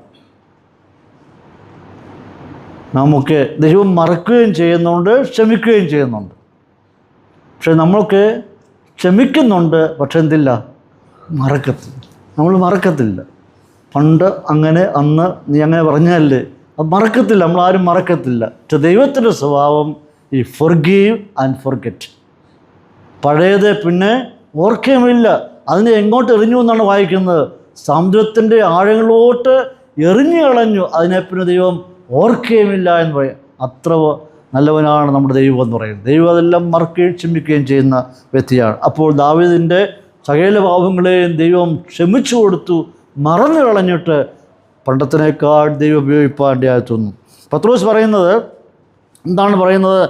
നമുക്ക് ദൈവം മറക്കുകയും ചെയ്യുന്നുണ്ട്, ക്ഷമിക്കുകയും ചെയ്യുന്നുണ്ട്. പക്ഷെ നമ്മൾക്ക് ക്ഷമിക്കുന്നുണ്ട്, പക്ഷെ എന്തില്ല, മറക്കത്തില്ല. നമ്മൾ മറക്കത്തില്ല. പണ്ട് അങ്ങനെ, അന്ന് നീ അങ്ങനെ പറഞ്ഞല്ലേ, അത് മറക്കത്തില്ല. നമ്മളാരും മറക്കത്തില്ല. പക്ഷെ ദൈവത്തിൻ്റെ സ്വഭാവം ഈ ഫൊർഗീവ് ആൻഡ് ഫൊർഗെറ്റ്. പഴയത് പിന്നെ ഓർക്കുകയുമില്ല. അതിനെ എങ്ങോട്ട് എറിഞ്ഞു എന്നാണ് വായിക്കുന്നത്? സമുദ്രത്തിൻ്റെ ആഴങ്ങളോട്ട് എറിഞ്ഞു കളഞ്ഞു. അതിനെ പിന്നെ ദൈവം ഓർക്കുകയുമില്ല എന്ന് പറയും. അത്ര നല്ലവനാണ് നമ്മുടെ ദൈവം എന്ന് പറയുന്നത്. ദൈവം അതെല്ലാം മറക്കുകയും ക്ഷമിക്കുകയും ചെയ്യുന്ന വ്യക്തിയാണ്. അപ്പോൾ ദാവീദിൻ്റെ സകല പാപങ്ങളെയും ദൈവം ക്ഷമിച്ചു കൊടുത്തു, മറന്നു കളഞ്ഞിട്ട് പണ്ടത്തിനേക്കാൾ ദൈവം ഉപയോഗിപ്പാണ്ടിയായി തോന്നുന്നു. പത്രോസ് പറയുന്നത് എന്താണ് പറയുന്നത്?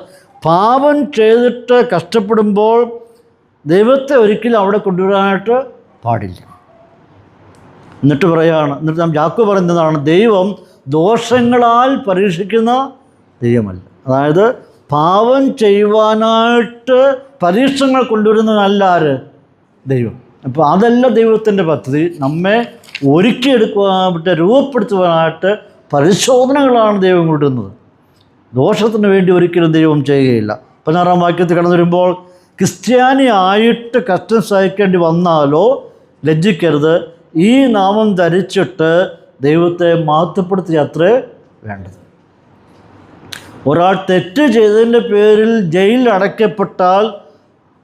പാപം ചെയ്തിട്ട് കഷ്ടപ്പെടുമ്പോൾ ദൈവത്തെ ഒരിക്കലും അവിടെ കൊണ്ടുവരാനായിട്ട് പാടില്ല. എന്നിട്ട് പറയുകയാണ്, എന്നിട്ട് നാം യാക്കോബ് പറയുന്നതാണ്, ദൈവം ദോഷങ്ങളാൽ പരീക്ഷിക്കുന്ന ദൈവമല്ല. അതായത് പാപം ചെയ്യുവാനായിട്ട് പരീക്ഷണങ്ങൾ കൊണ്ടുവരുന്നതല്ല ആര്? ദൈവം. അപ്പോൾ അതല്ല ദൈവത്തിൻ്റെ പദ്ധതി. നമ്മെ ഒരുക്കിയെടുക്കുവാനായിട്ട്, രൂപപ്പെടുത്തുവാനായിട്ട് പരിശോധനകളാണ് ദൈവം കൊണ്ടുവരുന്നത്. ദോഷത്തിന് വേണ്ടി ഒരിക്കലും ദൈവം ചെയ്യുകയില്ല. 16-ാം വാക്യത്തിൽ കടന്നു വരുമ്പോൾ, ക്രിസ്ത്യാനി ആയിട്ട് കഷ്ടം സഹിക്കേണ്ടി വന്നാലോ ലജ്ജിക്കരുത്, ഈ നാമം ധരിച്ചിട്ട് ദൈവത്തെ മഹത്വപ്പെടുത്തി അത്രേ വേണ്ടത്. ഒരാൾ തെറ്റ് ചെയ്തതിൻ്റെ പേരിൽ ജയിലിൽ അടയ്ക്കപ്പെട്ടാൽ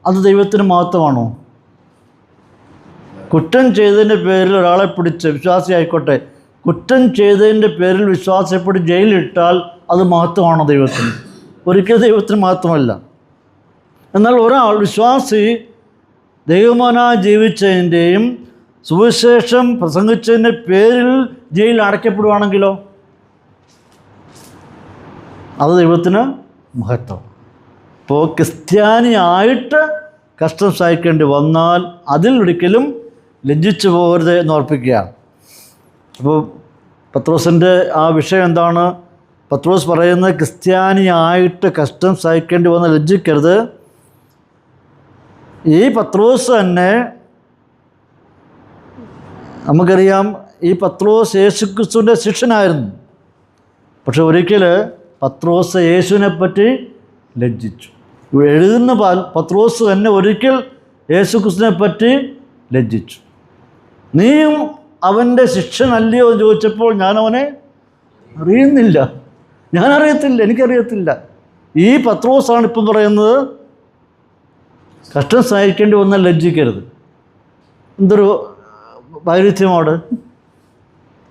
അത് ദൈവത്തിന് മഹത്വമാണോ? കുറ്റം ചെയ്തതിൻ്റെ പേരിൽ ഒരാളെ പിടിച്ച്, വിശ്വാസിയായിക്കോട്ടെ, കുറ്റം ചെയ്തതിൻ്റെ പേരിൽ വിശ്വാസപ്പെട്ട് ജയിലിലിട്ടാൽ അത് മഹത്വമാണോ ദൈവത്തിന്? ഒരിക്കലും ദൈവത്തിന് മഹത്വമല്ല. എന്നാൽ ഒരാൾ വിശ്വാസി ദൈവമാനായി ജീവിച്ചതിൻ്റെയും സുവിശേഷം പ്രസംഗിച്ചതിൻ്റെ പേരിൽ ജയിലിൽ അടയ്ക്കപ്പെടുവാണെങ്കിലോ അത് ദൈവത്തിന് മഹത്വം. ഇപ്പോൾ ക്രിസ്ത്യാനിയായിട്ട് കഷ്ടം സഹിക്കേണ്ടി വന്നാൽ അതിൽ ഒരിക്കലും ലജ്ജിച്ചു പോകരുത് എന്ന് ഓർപ്പിക്കുകയാണ്. അപ്പോൾ പത്രോസിൻ്റെ ആ വിഷയം എന്താണ്? പത്രോസ് പറയുന്നത് ക്രിസ്ത്യാനിയായിട്ട് കഷ്ടം സഹിക്കേണ്ടി വന്ന് ലജ്ജിക്കരുത്. ഈ പത്രോസ് തന്നെ നമുക്കറിയാം, ഈ പത്രോസ് യേശുക്രിസ്തുവിൻ്റെ ശിഷ്യനായിരുന്നു. പക്ഷെ ഒരിക്കൽ പത്രോസ് യേശുവിനെപ്പറ്റി ലജ്ജിച്ചു. എഴുതുന്ന പത്രോസ് തന്നെ ഒരിക്കൽ യേശുക്രിസ്തുവിനെ പറ്റി ലജ്ജിച്ചു. നീയും അവൻ്റെ ശിഷ്യനല്ലയോ എന്ന് ചോദിച്ചപ്പോൾ ഞാൻ അവനെ അറിയുന്നില്ല, ഞാനറിയത്തില്ല, എനിക്കറിയത്തില്ല. ഈ പത്രോസാണ് ഇപ്പം പറയുന്നത് കഷ്ടം സഹിക്കേണ്ടി വന്നാൽ ലജ്ജിക്കരുത്. എന്തൊരു വൈരുദ്ധ്യമാണ്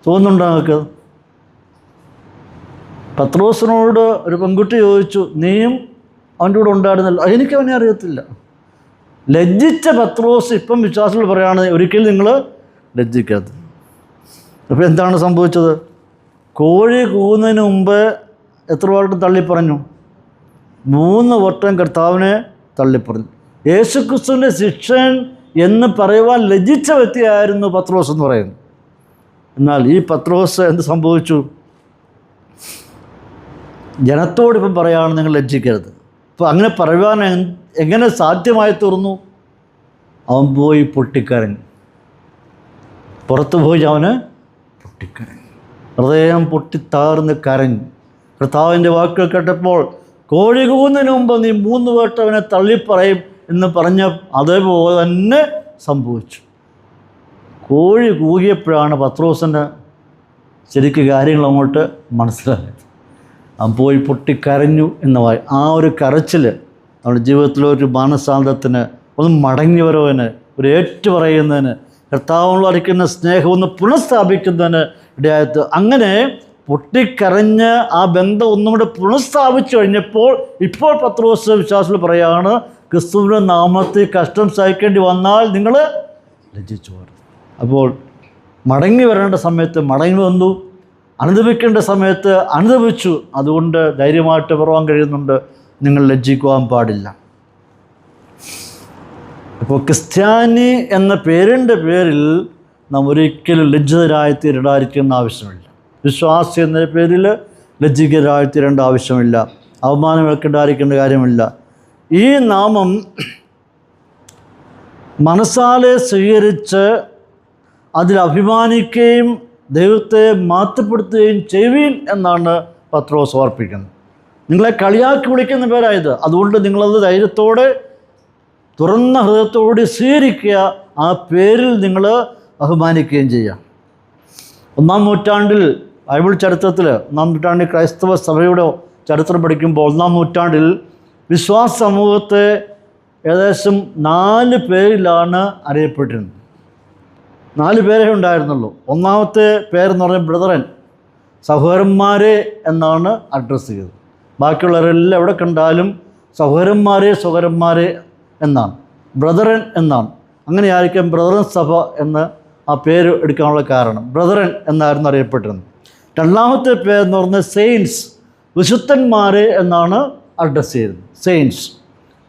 തോന്നുന്നുണ്ടോ നിങ്ങൾക്ക്? പത്രോസിനോട് ഒരു പെൺകുട്ടി ചോദിച്ചു, നീയും അവൻ്റെ കൂടെ ഉണ്ടായിരുന്നല്ലോ. എനിക്കവനെ അറിയത്തില്ല. ലജ്ജിച്ച പത്രോസ് ഇപ്പം വിശ്വാസികൾ പറയുകയാണ്, ഒരിക്കലും നിങ്ങൾ ലജ്ജിക്കരുത്. അപ്പോൾ എന്താണ് സംഭവിച്ചത്? കോഴി കൂവുന്നതിന് മുമ്പ് എത്ര വട്ടം തള്ളിപ്പറഞ്ഞു? 3 വട്ടം കർത്താവിനെ തള്ളിപ്പറഞ്ഞു. യേശുക്രിസ്തുവിൻ്റെ ശിഷ്യൻ എന്ന് പറയുവാൻ ലജ്ജിച്ച വ്യക്തിയായിരുന്നു പത്രോസ് എന്ന് പറയുന്നത്. എന്നാൽ ഈ പത്രോസ് എന്ത് സംഭവിച്ചു? ജനത്തോടിപ്പം പറയുകയാണ്, നിങ്ങൾ ലജ്ജിക്കരുത്. അപ്പോൾ അങ്ങനെ പറയുവാൻ എങ്ങനെ സാധ്യമായി തീർന്നു? അവൻ പോയി പൊട്ടിക്കരഞ്ഞു. പുറത്തു പോയി അവന് പൊട്ടിക്കരഞ്ഞു. ഹൃദയം പൊട്ടിത്താർന്ന് കരഞ്ഞു. കർത്താവിൻ്റെ വാക്കുകൾ കേട്ടപ്പോൾ, കോഴി കൂവുന്നതിന് മുമ്പ് നീ 3 വട്ടം അവനെ തള്ളിപ്പറയും എന്ന് പറഞ്ഞ അതേപോലെ തന്നെ സംഭവിച്ചു. കോഴി കൂകിയപ്പോഴാണ് പത്രോസിന് ശരിക്കും കാര്യങ്ങൾ അങ്ങോട്ട് മനസ്സിലായത്. അവൻ പോയി പൊട്ടിക്കരഞ്ഞു എന്നതായി. ആ ഒരു കരച്ചിൽ നമ്മുടെ ജീവിതത്തിലൊരു മാനസാന്തത്തിന്, ഒന്ന് മടങ്ങി വരവന്, ഒരു ഏറ്റുപറയുന്നതിന്, കർത്താവിനോട് അടിക്കുന്ന സ്നേഹം ഒന്ന് പുനഃസ്ഥാപിക്കുന്നതിന് ഇടയായത്. അങ്ങനെ പൊട്ടിക്കരഞ്ഞ് ആ ബന്ധം ഒന്നും കൂടെ പുനഃസ്ഥാപിച്ചു കഴിഞ്ഞപ്പോൾ ഇപ്പോൾ പത്രോസ് വിശ്വാസികൾ പറയുകയാണ്, ക്രിസ്തുവിൻ്റെ നാമത്തിൽ കഷ്ടം സഹിക്കേണ്ടി വന്നാൽ നിങ്ങൾ ലജ്ജിച്ചു പോരും. അപ്പോൾ മടങ്ങി വരേണ്ട സമയത്ത് മടങ്ങി വന്നു, അനുദപിക്കേണ്ട സമയത്ത് അനുദപിച്ചു. അതുകൊണ്ട് ധൈര്യമായിട്ട് പറയാൻ കഴിയുന്നുണ്ട്, നിങ്ങൾ ലജ്ജിക്കുവാൻ പാടില്ല. അപ്പോൾ ക്രിസ്ത്യാനി എന്ന പേരിൻ്റെ പേരിൽ നാം ഒരിക്കലും ലജ്ജിതരായി തീരേണ്ടായിരിക്കുന്ന ആവശ്യമില്ല. വിശ്വാസി എന്ന പേരിൽ ലജ്ജിതരായി തീരേണ്ട ആവശ്യമില്ല. അവമാനം ഏൽക്കേണ്ടായിരിക്കേണ്ട കാര്യമില്ല. ഈ നാമം മനസ്സാലെ സ്വീകരിച്ച് അതിൽ അഭിമാനിക്കുകയും ദൈവത്തെ മാറ്റപ്പെടുത്തുകയും ചെയ്യുവീൻ എന്നാണ് പത്രോസ് ഓർപ്പിക്കുന്നത്. നിങ്ങളെ കളിയാക്കി വിളിക്കുന്ന പേരായത്. അതുകൊണ്ട് നിങ്ങളത് ധൈര്യത്തോടെ തുറന്ന ഹൃദയത്തോടെ സ്വീകരിക്കുക. ആ പേരിൽ നിങ്ങൾ അഭിമാനിക്കുകയും ചെയ്യുക. 1-ാം നൂറ്റാണ്ടിൽ ബൈബിൾ ചരിത്രത്തിൽ 1-ാം നൂറ്റാണ്ടിൽ ക്രൈസ്തവ സഭയുടെ ചരിത്രം പഠിക്കുമ്പോൾ 1-ാം നൂറ്റാണ്ടിൽ വിശ്വാസ സമൂഹത്തെ ഏകദേശം 4 പേരിലാണ് അറിയപ്പെട്ടിരുന്നത്. 4 പേരേ ഉണ്ടായിരുന്നുള്ളൂ. ഒന്നാമത്തെ പേരെന്ന് പറഞ്ഞാൽ ബ്രദറൻ, സഹോദരന്മാരെ എന്നാണ് അഡ്രസ്സ് ചെയ്തത്. ബാക്കിയുള്ളവരെല്ലാം എവിടെ കണ്ടാലും സഹോദരന്മാരെ എന്നാണ്, ബ്രദറൻ എന്നാണ്. അങ്ങനെയായിരിക്കും ബ്രദറൻ സഭ എന്ന് ആ പേര് എടുക്കാനുള്ള കാരണം. ബ്രദറൻ എന്നായിരുന്നു അറിയപ്പെട്ടിരുന്നത്. 2ാമത്തെ പേരെന്ന് പറഞ്ഞാൽ സെയിൻസ്, വിശുദ്ധന്മാരെ എന്നാണ് അഡ്രസ്സ് ചെയ്തത്, സെയിൻസ്.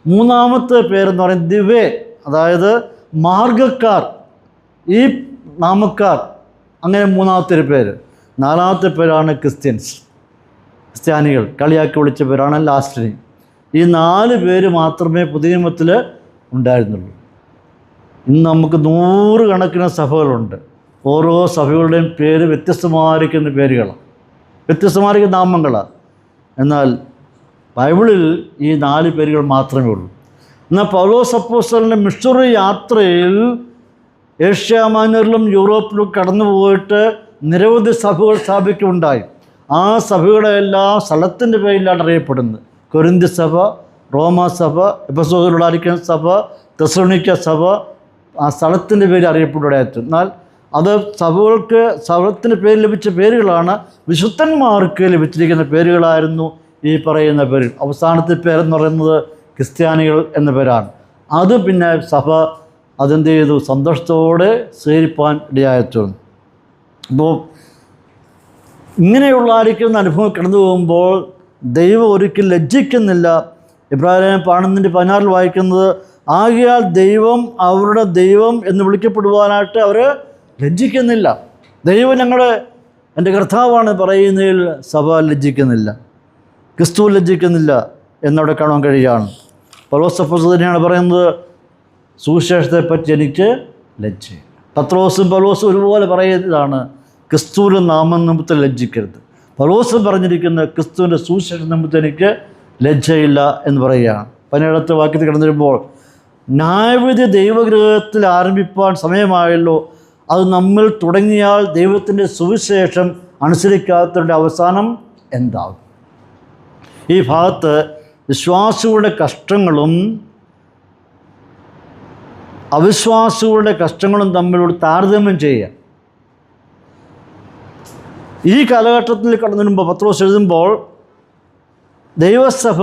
3ാമത്തെ പേരെന്ന് പറയുന്നത് ദിവേ, അതായത് മാർഗക്കാർ, ഈ നാമക്കാർ. അങ്ങനെ 3ാമത്തെ ഒരു പേര്. 4ാമത്തെ പേരാണ് ക്രിസ്ത്യാനികൾ, കളിയാക്കി വിളിച്ച പേരാണ് ലാസ്റ്റിന്. ഈ 4 പേര് മാത്രമേ പുതിയ നിയമത്തിൽ ഉണ്ടായിരുന്നുള്ളൂ. ഇന്ന് നമുക്ക് 100 കണക്കിന് സഭകളുണ്ട്. ഓരോ സഭകളുടെയും പേര് വ്യത്യസ്തമായിരിക്കുന്ന പേരുകളാണ്, വ്യത്യസ്തമായിരിക്കുന്ന നാമങ്ങളാണ്. എന്നാൽ ബൈബിളിൽ ഈ 4 പേരുകൾ മാത്രമേ ഉള്ളൂ. എന്നാൽ പൗലോസ് അപ്പോസ്തലൻ്റെ മിഷണറി യാത്രയിൽ ഏഷ്യ മൈനറിലും യൂറോപ്പിലും കടന്നു പോയിട്ട് നിരവധി സഭകൾ സ്ഥാപിക്കുകയുണ്ടായി. ആ സഭയുടെ എല്ലാ സ്ഥലത്തിൻ്റെ പേരിലാണ് അറിയപ്പെടുന്നത്. കൊരിന്ത്യ സഭ, റോമാ സഭ, എഫെസോസിലുള്ളായിരിക്കുന്ന സഭ, തെസ്സലോനിക്ക സഭ. ആ സ്ഥലത്തിൻ്റെ പേര് അറിയപ്പെടുകയായിരുന്നു. എന്നാൽ അത് സഭകൾക്ക് സ്ഥലത്തിൻ്റെ പേര് ലഭിച്ച പേരുകളാണ്. വിശുദ്ധന്മാർക്ക് ലഭിച്ചിരിക്കുന്ന പേരുകളായിരുന്നു ഈ പറയുന്ന പേര്. അവസാനത്തെ പേരെന്ന് പറയുന്നത് ക്രിസ്ത്യാനികൾ എന്ന പേരാണ്. അത് പിന്നെ സഭ അതെന്ത് ചെയ്തു? സന്തോഷത്തോടെ സ്വീകരിപ്പാൻ ഇടയായിത്തീർന്നു. അപ്പോൾ ഇങ്ങനെയുള്ളായിരിക്കുന്ന അനുഭവം കടന്നു പോകുമ്പോൾ ദൈവം ഒരിക്കലും ലജ്ജിക്കുന്നില്ല. ഇബ്രാഹിം 12:16 വായിക്കുന്നത്, ആകയാൽ ദൈവം അവരുടെ ദൈവം എന്ന് വിളിക്കപ്പെടുവാനായിട്ട് അവർ ലജ്ജിക്കുന്നില്ല. ദൈവം എൻ്റെ കർത്താവാണ് പറയുന്നതിൽ സഭ ലജ്ജിക്കുന്നില്ല, ക്രിസ്തു ലജ്ജിക്കുന്നില്ല എന്നവിടെ കാണാൻ കഴിയുകയാണ്. പൗലോസ് തന്നെയാണ് പറയുന്നത്, സുവിശേഷത്തെപ്പറ്റി എനിക്ക് ലജ്ജയില്ല. പത്രോസും പൗലോസും ഒരുപോലെ പറയുന്നതാണ്, ക്രിസ്തുവിൻ്റെ നാമം നിമിത്തം ലജ്ജിക്കരുത്. പൗലോസും പറഞ്ഞിരിക്കുന്നത് ക്രിസ്തുവിൻ്റെ സുവിശേഷ നിമിത്തം എനിക്ക് ലജ്ജയില്ല എന്ന് പറയുകയാണ്. 17ാമത്തെ വാക്യത്തിൽ കടന്നു വരുമ്പോൾ, ന്യായവിധി ദൈവഗൃഹത്തിൽ ആരംഭിപ്പാൻ സമയമായല്ലോ, അത് നമ്മിൽ തുടങ്ങിയാൽ ദൈവത്തിൻ്റെ സുവിശേഷം അനുസരിക്കാത്തവരുടെ അവസാനം എന്താകും? ഈ ഭാഗത്ത് വിശ്വാസികളുടെ കഷ്ടങ്ങളും അവിശ്വാസികളുടെ കഷ്ടങ്ങളും തമ്മിലൂടെ താരതമ്യം ചെയ്യുക. ഈ കാലഘട്ടത്തിൽ കടന്നു വരുമ്പോൾ പത്രോസ് എഴുതുമ്പോൾ ദൈവസഭ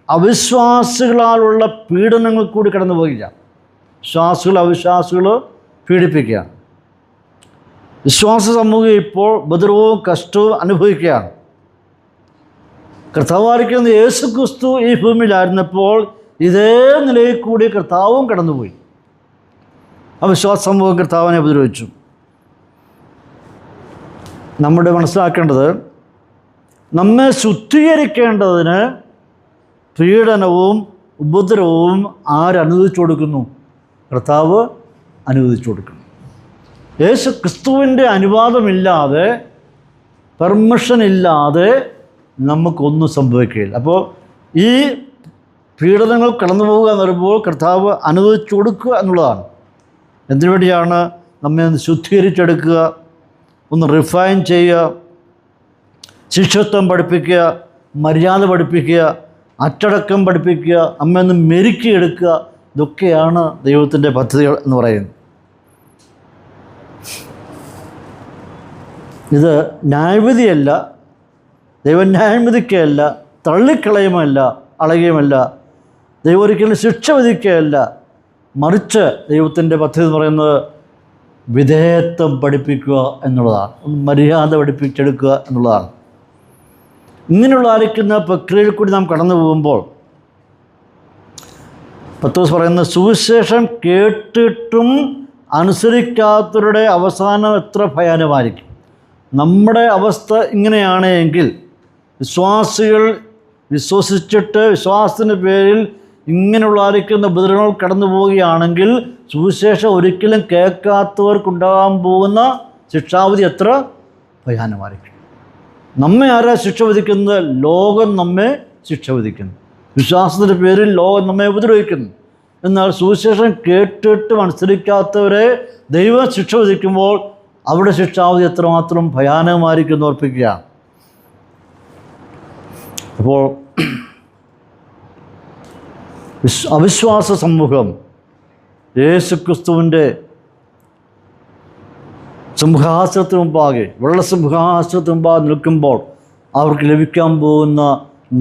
അവിശ്വാസികളാലുള്ള പീഡനങ്ങൾ കൂടി കടന്നു പോയില്ല. വിശ്വാസികൾ അവിശ്വാസികൾ പീഡിപ്പിക്കുകയാണ്. വിശ്വാസ സമൂഹം ഇപ്പോൾ ഉപദ്രവവും കഷ്ടവും അനുഭവിക്കുകയാണ്. കർത്താവായിരിക്കുന്ന യേശു ക്രിസ്തു ഈ ഭൂമിയിലായിരുന്നപ്പോൾ ഇതേ നിലയിൽ കൂടി കർത്താവും കടന്നുപോയി. അവിശ്വാസ സമൂഹം കർത്താവിനെ ഉപദ്രവിച്ചു. നമ്മുടെ മനസ്സിലാക്കേണ്ടത്, നമ്മെ ശുദ്ധീകരിക്കേണ്ടതിന് പീഡനവും ഉപദ്രവവും ആരനുവദിച്ചു കൊടുക്കുന്നു? കർത്താവ് അനുവദിച്ചു കൊടുക്കുന്നു. യേശു ക്രിസ്തുവിൻ്റെ അനുവാദമില്ലാതെ, പെർമിഷൻ ഇല്ലാതെ നമുക്കൊന്നും സംഭവിക്കുകയില്ല. അപ്പോൾ ഈ പീഡനങ്ങൾ കടന്നു പോവുക എന്ന് പറയുമ്പോൾ കർത്താവ് അനുവദിച്ചു കൊടുക്കുക എന്നുള്ളതാണ്. എന്തിനു വേണ്ടിയാണ്? നമ്മെ ഒന്ന് ശുദ്ധീകരിച്ചെടുക്കുക, ഒന്ന് റിഫൈൻ ചെയ്യുക, ശിഷ്യത്വം പഠിപ്പിക്കുക, മര്യാദ പഠിപ്പിക്കുക, അച്ചടക്കം പഠിപ്പിക്കുക, നമ്മെ ഒന്ന് മെരുക്കിയെടുക്കുക. ഇതൊക്കെയാണ് ദൈവത്തിൻ്റെ പദ്ധതികൾ എന്ന് പറയുന്നത്. ഇത് ന്യായവിധിയല്ല, ദൈവം ന്യായം വിധിക്കുകയല്ല, തള്ളിക്കളയുമല്ല, അളയുകയുമല്ല. ദൈവം ഒരിക്കലും ശിക്ഷ വിധിക്കുകയല്ല. മറിച്ച് ദൈവത്തിൻ്റെ പദ്ധതി എന്ന് പറയുന്നത് വിധേയത്വം പഠിപ്പിക്കുക എന്നുള്ളതാണ്, മര്യാദ പഠിപ്പിച്ചെടുക്കുക എന്നുള്ളതാണ്. ഇങ്ങനെയുള്ള ആയിരിക്കുന്ന പ്രക്രിയയിൽ കൂടി നാം കടന്നു പോകുമ്പോൾ പത്രോസ് പറയുന്ന സുവിശേഷം കേട്ടിട്ടും അനുസരിക്കാത്തവരുടെ അവസാനം എത്ര ഭയാനകമായിരിക്കും. നമ്മുടെ അവസ്ഥ ഇങ്ങനെയാണ് എങ്കിൽ, വിശ്വാസികൾ വിശ്വസിച്ചിട്ട് വിശ്വാസത്തിൻ്റെ പേരിൽ ഇങ്ങനെയുള്ള ആയിരിക്കുന്ന ഉപദ്രവങ്ങൾ കടന്നു പോവുകയാണെങ്കിൽ സുവിശേഷം ഒരിക്കലും കേൾക്കാത്തവർക്കുണ്ടാകാൻ പോകുന്ന ശിക്ഷാവിധി എത്ര ഭയാനകമായിരിക്കും. നമ്മെ ആരാ ശിക്ഷ വിധിക്കുന്നത്? ലോകം നമ്മെ ശിക്ഷ വിധിക്കുന്നു. വിശ്വാസത്തിൻ്റെ പേരിൽ ലോകം നമ്മെ ഉപദ്രവിക്കുന്നു. എന്നാൽ സുവിശേഷം കേട്ടിട്ടും അനുസരിക്കാത്തവരെ ദൈവം ശിക്ഷ വിധിക്കുമ്പോൾ അവിടെ ശിക്ഷാവിധി എത്രമാത്രം ഭയാനകമായിരിക്കും എന്ന് ഓർപ്പിക്കുകയാണ്. അപ്പോൾ അവിശ്വാസ സമൂഹം യേശുക്രിസ്തുവിൻ്റെ സിംഹാസനത്തിന് മുമ്പാകെ, വെള്ളസിംഹാസനത്തിന് മുമ്പാകെ നിൽക്കുമ്പോൾ അവർക്ക് ലഭിക്കാൻ പോകുന്ന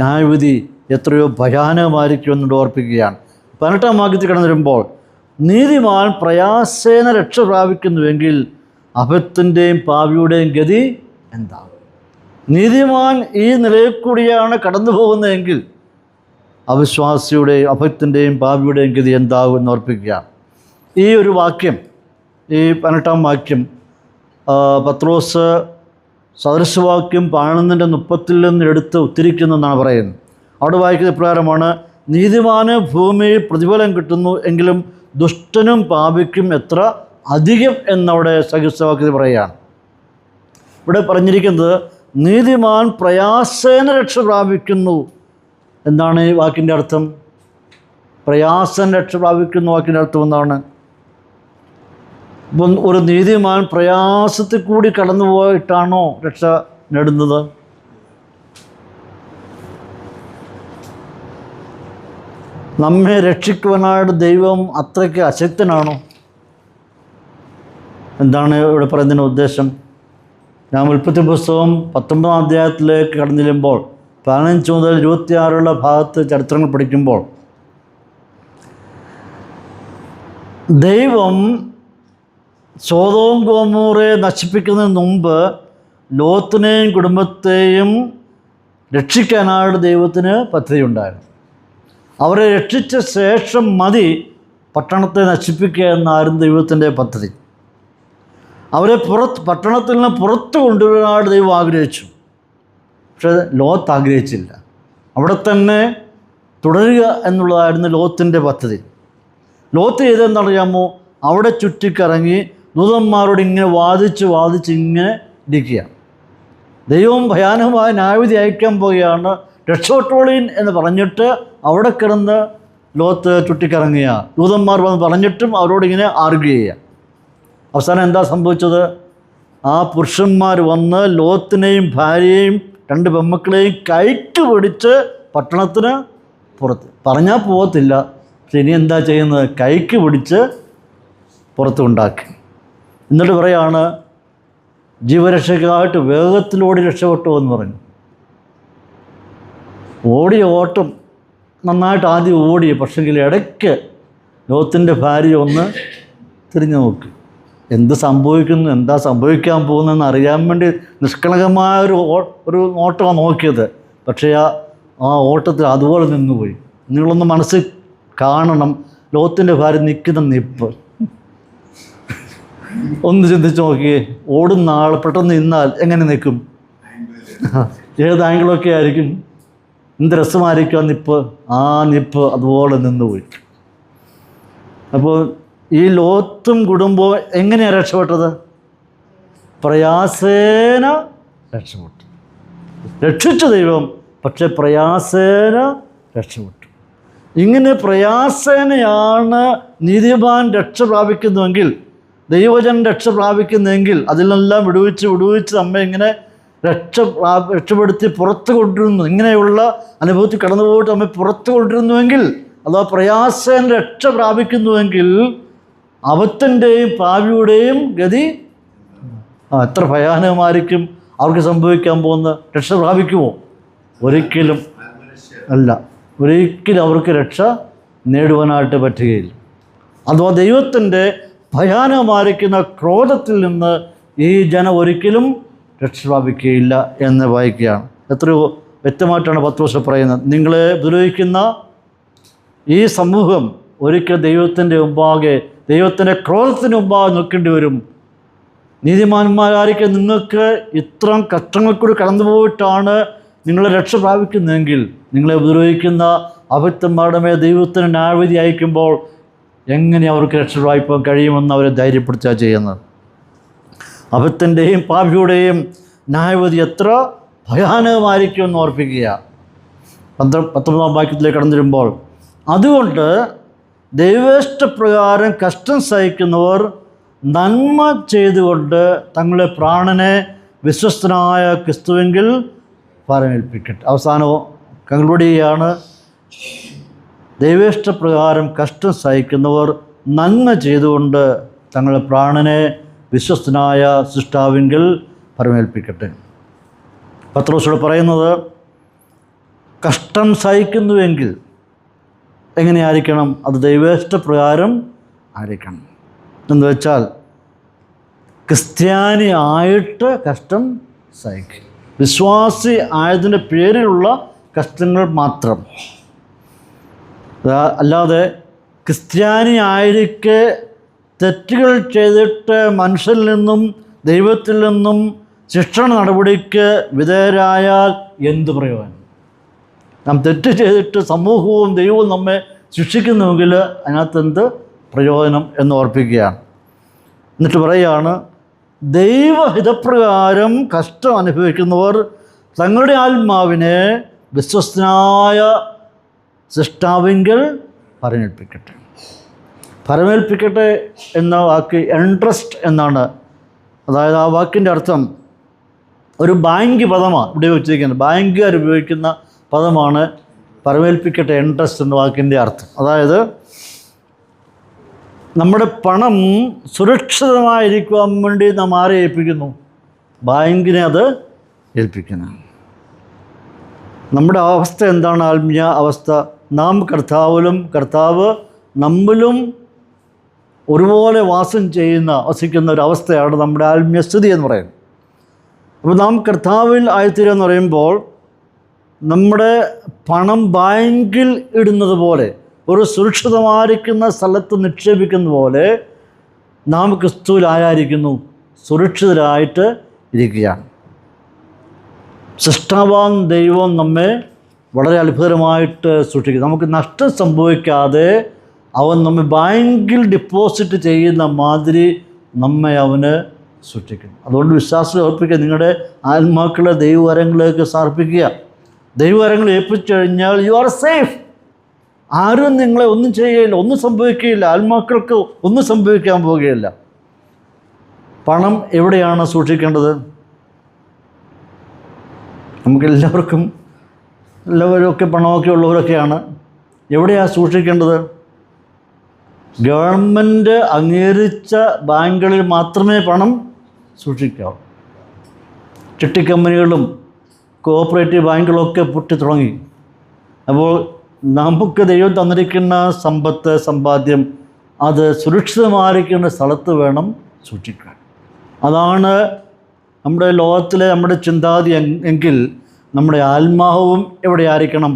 ന്യായവിധി എത്രയോ ഭയാനകമായിരിക്കും എന്നുകൊണ്ട് ഓർപ്പിക്കുകയാണ്. 18-ാം വാക്യത്തിൽ കടന്നു വരുമ്പോൾ, നീതിമാൻ പ്രയാസേന രക്ഷ പ്രാപിക്കുന്നുവെങ്കിൽ അഭത്തിൻ്റെയും പാപിയുടെയും ഗതി എന്താകും? നീതിമാൻ ഈ നിലയിൽ കൂടിയാണ് കടന്നു പോകുന്നതെങ്കിൽ അവിശ്വാസിയുടെയും അഭക്തിൻ്റെയും പാപിയുടെയും ഗതി എന്താകും എന്ന് ഓർപ്പിക്കുകയാണ്. ഈ ഒരു വാക്യം, ഈ 18-ാം വാക്യം പത്രോസ് സദൃശവാക്യം 11:30 നിന്ന് എടുത്ത് ഉദ്ധരിക്കുന്നെന്നാണ് പറയുന്നത്. അവിടെ വായിക്കുന്ന പ്രകാരമാണ്, നീതിമാന് ഭൂമിയിൽ പ്രതിഫലം കിട്ടുന്നു, എങ്കിലും ദുഷ്ടനും പാപിക്കും എത്ര അധികം എന്നവിടെ സദൃശവാക്യത്തിൽ പറയുകയാണ്. ഇവിടെ പറഞ്ഞിരിക്കുന്നത് നീതിമാൻ പ്രയാസേന രക്ഷ പ്രാപിക്കുന്നു. എന്താണ് ഈ വാക്കിൻ്റെ അർത്ഥം? പ്രയാസേന രക്ഷ പ്രാപിക്കുന്ന വാക്കിൻ്റെ അർത്ഥം എന്താണ്? ഇപ്പം ഒരു നീതിമാൻ പ്രയാസത്തിൽ കൂടി കടന്നു പോയിട്ടാണോ രക്ഷ നേടുന്നത്? നമ്മെ രക്ഷിക്കുവാനായിട്ട് ദൈവം അത്രയ്ക്ക് അശക്തനാണോ? എന്താണ് ഇവിടെ പറയുന്നതിൻ്റെ ഉദ്ദേശം? ഞാൻ ഉൽപ്പത്തി പുസ്തകം 19-ാം അധ്യായത്തിലേക്ക് കടന്നു ചെല്ലുമ്പോൾ 15 മുതൽ 26 ഭാഗത്ത് ചരിത്രങ്ങൾ പഠിക്കുമ്പോൾ ദൈവം സോദോം ഗോമോറെ നശിപ്പിക്കുന്നതിന് മുമ്പ് ലോത്തിനെയും കുടുംബത്തെയും രക്ഷിക്കാനായിട്ട് ദൈവത്തിന് പദ്ധതിയുണ്ടായിരുന്നു. അവരെ രക്ഷിച്ച ശേഷം മതി പട്ടണത്തെ നശിപ്പിക്കുക എന്നായിരുന്നു ദൈവത്തിൻ്റെ പദ്ധതി. അവരെ പട്ടണത്തിൽ നിന്ന് പുറത്ത് കൊണ്ടുവരാനായിട്ട് ദൈവം ആഗ്രഹിച്ചു. പക്ഷേ ലോത്ത് ആഗ്രഹിച്ചില്ല. അവിടെ തന്നെ തുടരുക എന്നുള്ളതായിരുന്നു ലോത്തിൻ്റെ പദ്ധതി. ലോത്ത് ചെയ്തതെന്നറിയാമോ? അവിടെ ചുറ്റിക്കറങ്ങി ദൂതന്മാരോട് ഇങ്ങനെ വാദിച്ച് ഇങ്ങനെ ഇരിക്കുക. ദൈവം ഭയാനകമായ ന്യായവിധി അയക്കാൻ പോവുകയാണ്, രക്ഷപ്പെട്ടോളീൻ എന്ന് പറഞ്ഞിട്ട് അവിടെ കിടന്ന് ലോത്ത് ചുറ്റിക്കറങ്ങുക. ദൂതന്മാർ വന്ന് പറഞ്ഞിട്ടും അവരോടിങ്ങനെ ആർഗ്യൂ ചെയ്യുക. അവസാനം എന്താ സംഭവിച്ചത്? ആ പുരുഷന്മാർ വന്ന് ലോത്തിനെയും ഭാര്യയെയും 2 പെമ്മക്കളെയും കൈക്ക് പിടിച്ച് പട്ടണത്തിന് പുറത്ത്, പറഞ്ഞാൽ പോകത്തില്ല, പക്ഷെ ഇനി എന്താ ചെയ്യുന്നത്? കൈക്ക് പിടിച്ച് പുറത്ത് ഉണ്ടാക്കി. എന്നിട്ട് പറയാണ്, ജീവരക്ഷയ്ക്കായിട്ട് വേഗത്തിലോടി രക്ഷപ്പെട്ടു എന്ന് പറഞ്ഞു. ഓടിയ ഓട്ടം നന്നായിട്ട് ആദ്യം ഓടി, പക്ഷെങ്കിൽ ഇടയ്ക്ക് ലോത്തിൻ്റെ ഭാര്യ ഒന്ന് തിരിഞ്ഞു നോക്കി. എന്ത് സംഭവിക്കുന്നു, എന്താ സംഭവിക്കാൻ പോകുന്നതെന്ന് അറിയാൻ വേണ്ടി നിഷ്കളങ്കമായ ഒരു ഓട്ടമാണ് നോക്കിയത്. പക്ഷേ ആ ഓട്ടത്തിൽ അതുപോലെ നിന്നുപോയി. നിങ്ങളൊന്ന് മനസ്സിൽ കാണണം ലോത്തിൻ്റെ ഭാര്യ നിൽക്കുന്ന നിപ്പ്. ഒന്ന് ചിന്തിച്ച് നോക്കിയേ, ഓടുന്ന ആൾ പെട്ടെന്ന് നിന്നാൽ എങ്ങനെ നിൽക്കും? ഏത് ആംഗിളൊക്കെ ആയിരിക്കും? എന്ത് രസമായിരിക്കും ആ നിപ്പ്. ആ നിപ്പ് അതുപോലെ നിന്നുപോയി. അപ്പോൾ ഈ ലോത്തും കുടുംബവും എങ്ങനെയാണ് രക്ഷപ്പെട്ടത്? പ്രയാസേന രക്ഷപ്പെട്ടു. രക്ഷിച്ചു ദൈവം, പക്ഷെ പ്രയാസേന രക്ഷപ്പെട്ടു. ഇങ്ങനെ പ്രയാസേനയാണ് നീതിമാൻ രക്ഷ പ്രാപിക്കുന്നുവെങ്കിൽ, ദൈവജൻ രക്ഷ പ്രാപിക്കുന്നെങ്കിൽ, അതിലെല്ലാം വിടുവിച്ച് നമ്മെ ഇങ്ങനെ രക്ഷപ്പെടുത്തി പുറത്ത് കൊണ്ടിരുന്നു. ഇങ്ങനെയുള്ള അനുഭവത്തിൽ കടന്നു പോയിട്ട് നമ്മെ പുറത്ത് കൊണ്ടിരുന്നുവെങ്കിൽ, അഥവാ പ്രയാസേന രക്ഷ പ്രാപിക്കുന്നുവെങ്കിൽ, അബദ്ധൻ്റെയും പാപിയുടെയും ഗതി എത്ര ഭയാനകമായിരിക്കും അവർക്ക് സംഭവിക്കാൻ പോകുന്ന. രക്ഷ പ്രാപിക്കുമോ? ഒരിക്കലും അല്ല. ഒരിക്കലും അവർക്ക് രക്ഷ നേടുവാനായിട്ട് പറ്റുകയില്ല. അഥവാ ദൈവത്തിൻ്റെ ഭയാനകമായിരിക്കുന്ന ക്രോധത്തിൽ നിന്ന് ഈ ജനം ഒരിക്കലും രക്ഷ പ്രാപിക്കുകയില്ല എന്ന് വായിക്കുകയാണ്. എത്രയോ വ്യക്തമായിട്ടാണ് പത്രോസ് പറയുന്നത്. നിങ്ങളെ ഉപദ്രവിക്കുന്ന ഈ സമൂഹം ഒരിക്കൽ ദൈവത്തിൻ്റെ മുമ്പാകെ, ദൈവത്തിൻ്റെ ക്രോധത്തിന് മുമ്പാകെ നിൽക്കേണ്ടി വരും. നീതിമാന്മാരായിരിക്കും നിങ്ങൾക്ക് ഇത്രയും കഷ്ടങ്ങൾ കൂടി കടന്നു പോയിട്ടാണ് നിങ്ങളെ രക്ഷ പ്രാപിക്കുന്നതെങ്കിൽ, നിങ്ങളെ ഉപദ്രവിക്കുന്ന അഭക്തന്മാരുടെ മേൽ ദൈവത്തിന് ന്യായവിധി അയക്കുമ്പോൾ എങ്ങനെ അവർക്ക് രക്ഷ പ്രാപിക്കാൻ കഴിയുമെന്ന് അവരെ ധൈര്യപ്പെടുത്തുക ചെയ്യുന്നത്. അഭക്തൻ്റെയും പാപിയുടെയും ന്യായവിധി എത്ര ഭയാനകമായിരിക്കുമെന്ന് ഓർപ്പിക്കുക. 19 വാക്യത്തിലേക്ക് കടന്നു വരുമ്പോൾ, അതുകൊണ്ട് ദൈവേഷ്ടപ്രകാരം കഷ്ടം സഹിക്കുന്നവർ നന്മ ചെയ്തുകൊണ്ട് തങ്ങളുടെ പ്രാണനെ വിശ്വസ്തനായ ക്രിസ്തുവെങ്കിൽ ഫലമേൽപ്പിക്കട്ടെ. അവസാനവും കൺക്ലൂഡ് ചെയ്യുകയാണ്. ദൈവേഷ്ടപ്രകാരം കഷ്ടം സഹിക്കുന്നവർ നന്മ ചെയ്തുകൊണ്ട് തങ്ങളുടെ പ്രാണനെ വിശ്വസ്തനായ സൃഷ്ടാവെങ്കിൽ ഫലമേൽപ്പിക്കട്ടെ. പത്രോസോട് പറയുന്നത്, കഷ്ടം സഹിക്കുന്നുവെങ്കിൽ എങ്ങനെയായിരിക്കണം? അത് ദൈവേഷ്ടപ്രകാരം ആയിരിക്കണം. എന്ന് വെച്ചാൽ ക്രിസ്ത്യാനി ആയിട്ട് കഷ്ടം സഹിക്കും. വിശ്വാസി ആയതിൻ്റെ പേരിലുള്ള കഷ്ടങ്ങൾ മാത്രം. അല്ലാതെ ക്രിസ്ത്യാനി ആയിരിക്കെ തെറ്റുകൾ ചെയ്തിട്ട് മനുഷ്യരിൽ നിന്നും ദൈവത്തിൽ നിന്നും ശിക്ഷണ നടപടിക്ക് വിധേയരായാൽ എന്ത് പ്രയോജനം? നാം തെറ്റ് ചെയ്തിട്ട് സമൂഹവും ദൈവവും നമ്മെ ശിക്ഷിക്കുന്നുവെങ്കിൽ അതിനകത്ത് എന്ത് പ്രയോജനം എന്ന് ഓർപ്പിക്കുകയാണ്. എന്നിട്ട് പറയുകയാണ്, ദൈവഹിതപ്രകാരം കഷ്ടം അനുഭവിക്കുന്നവർ തങ്ങളുടെ ആത്മാവിനെ വിശ്വസ്തനായ സൃഷ്ടാവെങ്കിൽ ഫലമേൽപ്പിക്കട്ടെ. ഫലമേൽപ്പിക്കട്ടെ എന്ന വാക്ക് ഇൻട്രസ്റ്റ് എന്നാണ്. അതായത് ആ വാക്കിൻ്റെ അർത്ഥം ഒരു ബാങ്ക് പദമാണ് ഇവിടെ ഉപയോഗിച്ചിരിക്കുന്നത്. ബാങ്കുകാർ ഉപയോഗിക്കുന്ന പദമാണ് ഫലമേൽപ്പിക്കട്ടെ. ഇൻട്രസ്റ്റ് എന്ന വാക്കിൻ്റെ അർത്ഥം അതായത് നമ്മുടെ പണം സുരക്ഷിതമായിരിക്കുവാൻ വേണ്ടി നാം ആരെ ഏൽപ്പിക്കുന്നു? ബാങ്കിനെ അത് ഏൽപ്പിക്കുന്നു. നമ്മുടെ അവസ്ഥ എന്താണ്? ആത്മീയ അവസ്ഥ, നാം കർത്താവിലും കർത്താവ് നമ്മിലും ഒരുപോലെ വസിക്കുന്ന ഒരവസ്ഥയാണ് നമ്മുടെ ആത്മീയ സ്ഥിതി എന്ന് പറയുന്നത്. അപ്പോൾ നാം കർത്താവിൽ ആയിത്തീരുക എന്ന് പറയുമ്പോൾ നമ്മുടെ പണം ബാങ്കിൽ ഇടുന്നത് പോലെ, ഒരു സുരക്ഷിതമായിരിക്കുന്ന സ്ഥലത്ത് നിക്ഷേപിക്കുന്ന പോലെ നാം ക്രിസ്തുവിലായിരിക്കുന്നു, സുരക്ഷിതരായിട്ട് ഇരിക്കുകയാണ്. സൃഷ്ടാവാൻ ദൈവം നമ്മെ വളരെ അത്ഭുതമായിട്ട് സൂക്ഷിക്കും. നമുക്ക് നഷ്ടം സംഭവിക്കാതെ അവൻ നമ്മെ ബാങ്കിൽ ഡെപ്പോസിറ്റ് ചെയ്യുന്ന മാതിരി നമ്മെ അവന് സൂക്ഷിക്കും. അതുകൊണ്ട് വിശ്വാസം ഏൽപ്പിക്കുക. നിങ്ങളുടെ ആത്മാക്കളെ ദൈവവരങ്ങളിലേക്ക് സമർപ്പിക്കുക. ദൈവവരങ്ങൾ ഏൽപ്പിച്ചു കഴിഞ്ഞാൽ യു ആർ സേഫ്. ആരും നിങ്ങളെ ഒന്നും ചെയ്യുകയില്ല, ഒന്നും സംഭവിക്കുകയില്ല. ആത്മാക്കൾക്ക് ഒന്നും സംഭവിക്കാൻ പോവുകയില്ല. പണം എവിടെയാണ് സൂക്ഷിക്കേണ്ടത്? നമുക്കെല്ലാവർക്കും എല്ലാവരുമൊക്കെ പണമൊക്കെ ഉള്ളവരൊക്കെയാണ്. എവിടെയാണ് സൂക്ഷിക്കേണ്ടത്? ഗവൺമെൻറ് അംഗീകരിച്ച ബാങ്കുകളിൽ മാത്രമേ പണം സൂക്ഷിക്കാവൂ. ചിട്ടിക്കമ്പനികളും കോഓപ്പറേറ്റീവ് ബാങ്കുകളൊക്കെ പൊട്ടി തുടങ്ങി. അപ്പോൾ നമുക്ക് ദൈവം തന്നിരിക്കുന്ന സമ്പാദ്യം അത് സുരക്ഷിതമായിരിക്കുന്ന സ്ഥലത്ത് വേണം സൂക്ഷിക്കാൻ. അതാണ് നമ്മുടെ ലോകത്തിലെ നമ്മുടെ ചിന്താഗതി എങ്കിൽ നമ്മുടെ ആത്മാവും എവിടെ ആയിരിക്കണം?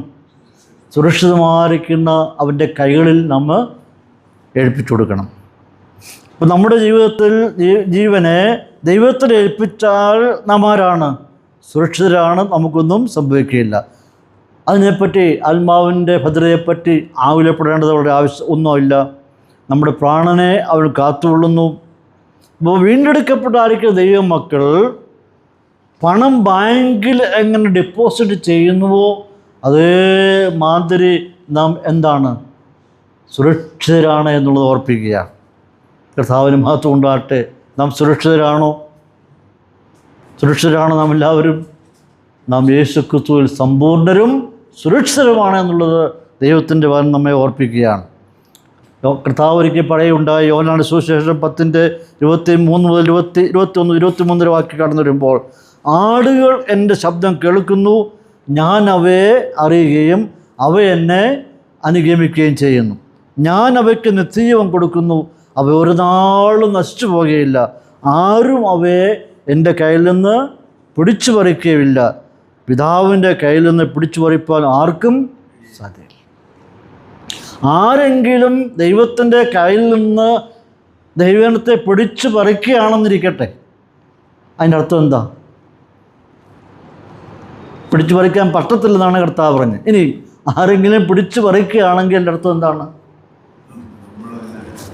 സുരക്ഷിതമായിരിക്കുന്ന അവൻ്റെ കൈകളിൽ നമ്മൾ ഏൽപ്പിച്ചു കൊടുക്കണം. അപ്പോൾ നമ്മുടെ ജീവിതത്തിൽ ജീവനെ ദൈവത്തിൽ ഏൽപ്പിച്ചാൽ നാം ആരാണ്? സുരക്ഷിതരാണ്, നമുക്കൊന്നും സംഭവിക്കുകയില്ല. അതിനെപ്പറ്റി ആത്മാവിൻ്റെ ഭദ്രതയെപ്പറ്റി ആകുലപ്പെടേണ്ടത് അവരുടെ ഒന്നുമില്ല. നമ്മുടെ പ്രാണനെ അവൾ കാത്തുകൊള്ളുന്നു. അപ്പോൾ വീണ്ടെടുക്കപ്പെട്ടായിരിക്കും ദൈവമക്കൾ പണം ബാങ്കിൽ എങ്ങനെ ഡെപ്പോസിറ്റ് ചെയ്യുന്നുവോ അതേ മാതിരി നാം എന്താണ്? സുരക്ഷിതരാണ് എന്നുള്ളത് ഓർപ്പിക്കുക. കർത്താവിന് മഹത്വം ഉണ്ടാകട്ടെ. നാം സുരക്ഷിതരാണോ? സുരക്ഷിതരാണ് നാം എല്ലാവരും. നാം യേശു ക്രിസ്തുവിൽ സമ്പൂർണ്ണരും സുരക്ഷിതരുമാണ് എന്നുള്ളത് ദൈവത്തിൻ്റെ വചനം നമ്മെ ഓർപ്പിക്കുകയാണ്. കർത്താവ് ഒരിക്കൽ പറയുണ്ടായി. യോഹന്നാന്റെ സുവിശേഷം 10:23 മുതൽ 21-23 വാക്യം കടന്നു വരുമ്പോൾ, ആടുകൾ എൻ്റെ ശബ്ദം കേൾക്കുന്നു, ഞാൻ അവയെ അറിയുകയും അവ എന്നെ അനുഗമിക്കുകയും ചെയ്യുന്നു. ഞാൻ അവയ്ക്ക് നിത്യജീവൻ കൊടുക്കുന്നു, അവ ഒരു നാളും നശിച്ചു പോകുകയില്ല. ആരും അവയെ എൻ്റെ കയ്യിൽ നിന്ന് പിടിച്ചു പറിക്കുകയില്ല. പിതാവിൻ്റെ കയ്യിൽ നിന്ന് പിടിച്ചു പറിപ്പാൻ ആർക്കും സാധ്യമല്ല. ആരെങ്കിലും ദൈവത്തിൻ്റെ കയ്യിൽ നിന്ന് ദൈവത്തെ പിടിച്ചു പറിക്കുകയാണെന്നിരിക്കട്ടെ, അതിൻ്റെ അർത്ഥം എന്താ? പിടിച്ചു പറിക്കാൻ പറ്റത്തില്ലെന്നാണ് കർത്താവ് പറഞ്ഞത്. ഇനി ആരെങ്കിലും പിടിച്ചു പറിക്കുകയാണെങ്കിൽ എൻ്റെ അർത്ഥം എന്താണ്?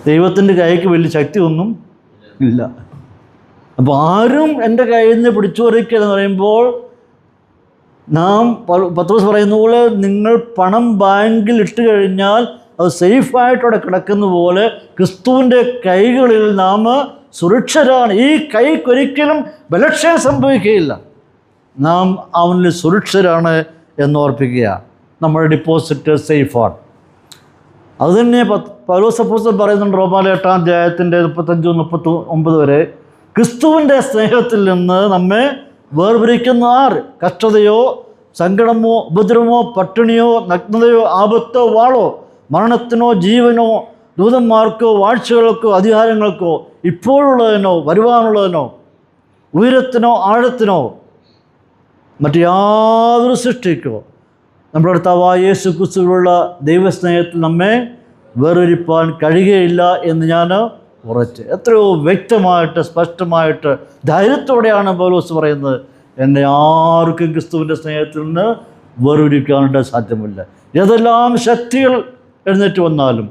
ദൈവത്തിൻ്റെ കൈക്ക് വലിയ ശക്തി ഒന്നും ഇല്ല. അപ്പോൾ ആരും എൻ്റെ കയ്യിൽ നിന്ന് പിടിച്ചു പറിക്കുക എന്ന് പറയുമ്പോൾ, നാം പത്രോസ് പറയുന്ന പോലെ നിങ്ങൾ പണം ബാങ്കിൽ ഇട്ട് കഴിഞ്ഞാൽ അത് സേഫായിട്ടവിടെ കിടക്കുന്ന പോലെ ക്രിസ്തുവിൻ്റെ കൈകളിൽ നാം സുരക്ഷിതരാണ്. ഈ കൈക്കൊരിക്കലും ബലക്ഷയം സംഭവിക്കുകയില്ല. നാം അവനിൽ സുരക്ഷിതരാണ് എന്നോർപ്പിക്കുക. നമ്മുടെ ഡിപ്പോസിറ്റ് സേഫാണ്. അതുതന്നെ പൗലോസ് അപ്പോസ്തലൻ പറയുന്നുണ്ട് റോമാലെ 8-ാം അധ്യായത്തിൻ്റെ 35-39 വരെ, ക്രിസ്തുവിൻ്റെ സ്നേഹത്തിൽ നിന്ന് നമ്മെ വേർപിരിക്കുന്ന ആർ? കഷ്ടതയോ സങ്കടമോ ഉപദ്രവമോ പട്ടിണിയോ നഗ്നതയോ ആപത്തോ വാളോ മരണത്തിനോ ജീവനോ ദൂതന്മാർക്കോ വാഴ്ചകൾക്കോ അധികാരങ്ങൾക്കോ ഇപ്പോഴുള്ളതിനോ വരുവാനുള്ളതിനോ ഉയരത്തിനോ ആഴത്തിനോ മറ്റ് യാതൊരു സൃഷ്ടിക്കോ നമ്മുടെ കർത്താവായ യേശു ക്രിസ്തുവിലുള്ള ദൈവസ്നേഹത്തിൽ നമ്മെ വേർതിരിപ്പാൻ കഴിയുകയില്ല എന്ന് ഞാൻ ഉറച്ച് എത്രയോ വ്യക്തമായിട്ട് സ്പഷ്ടമായിട്ട് ധൈര്യത്തോടെയാണ് പൗലോസ് പറയുന്നത്. എന്നെ ആർക്കും ക്രിസ്തുവിൻ്റെ സ്നേഹത്തിൽ നിന്ന് വേർതിരിക്കാനായിട്ട് സാധ്യമല്ല. ഏതെല്ലാം ശക്തികൾ എഴുന്നേറ്റ് വന്നാലും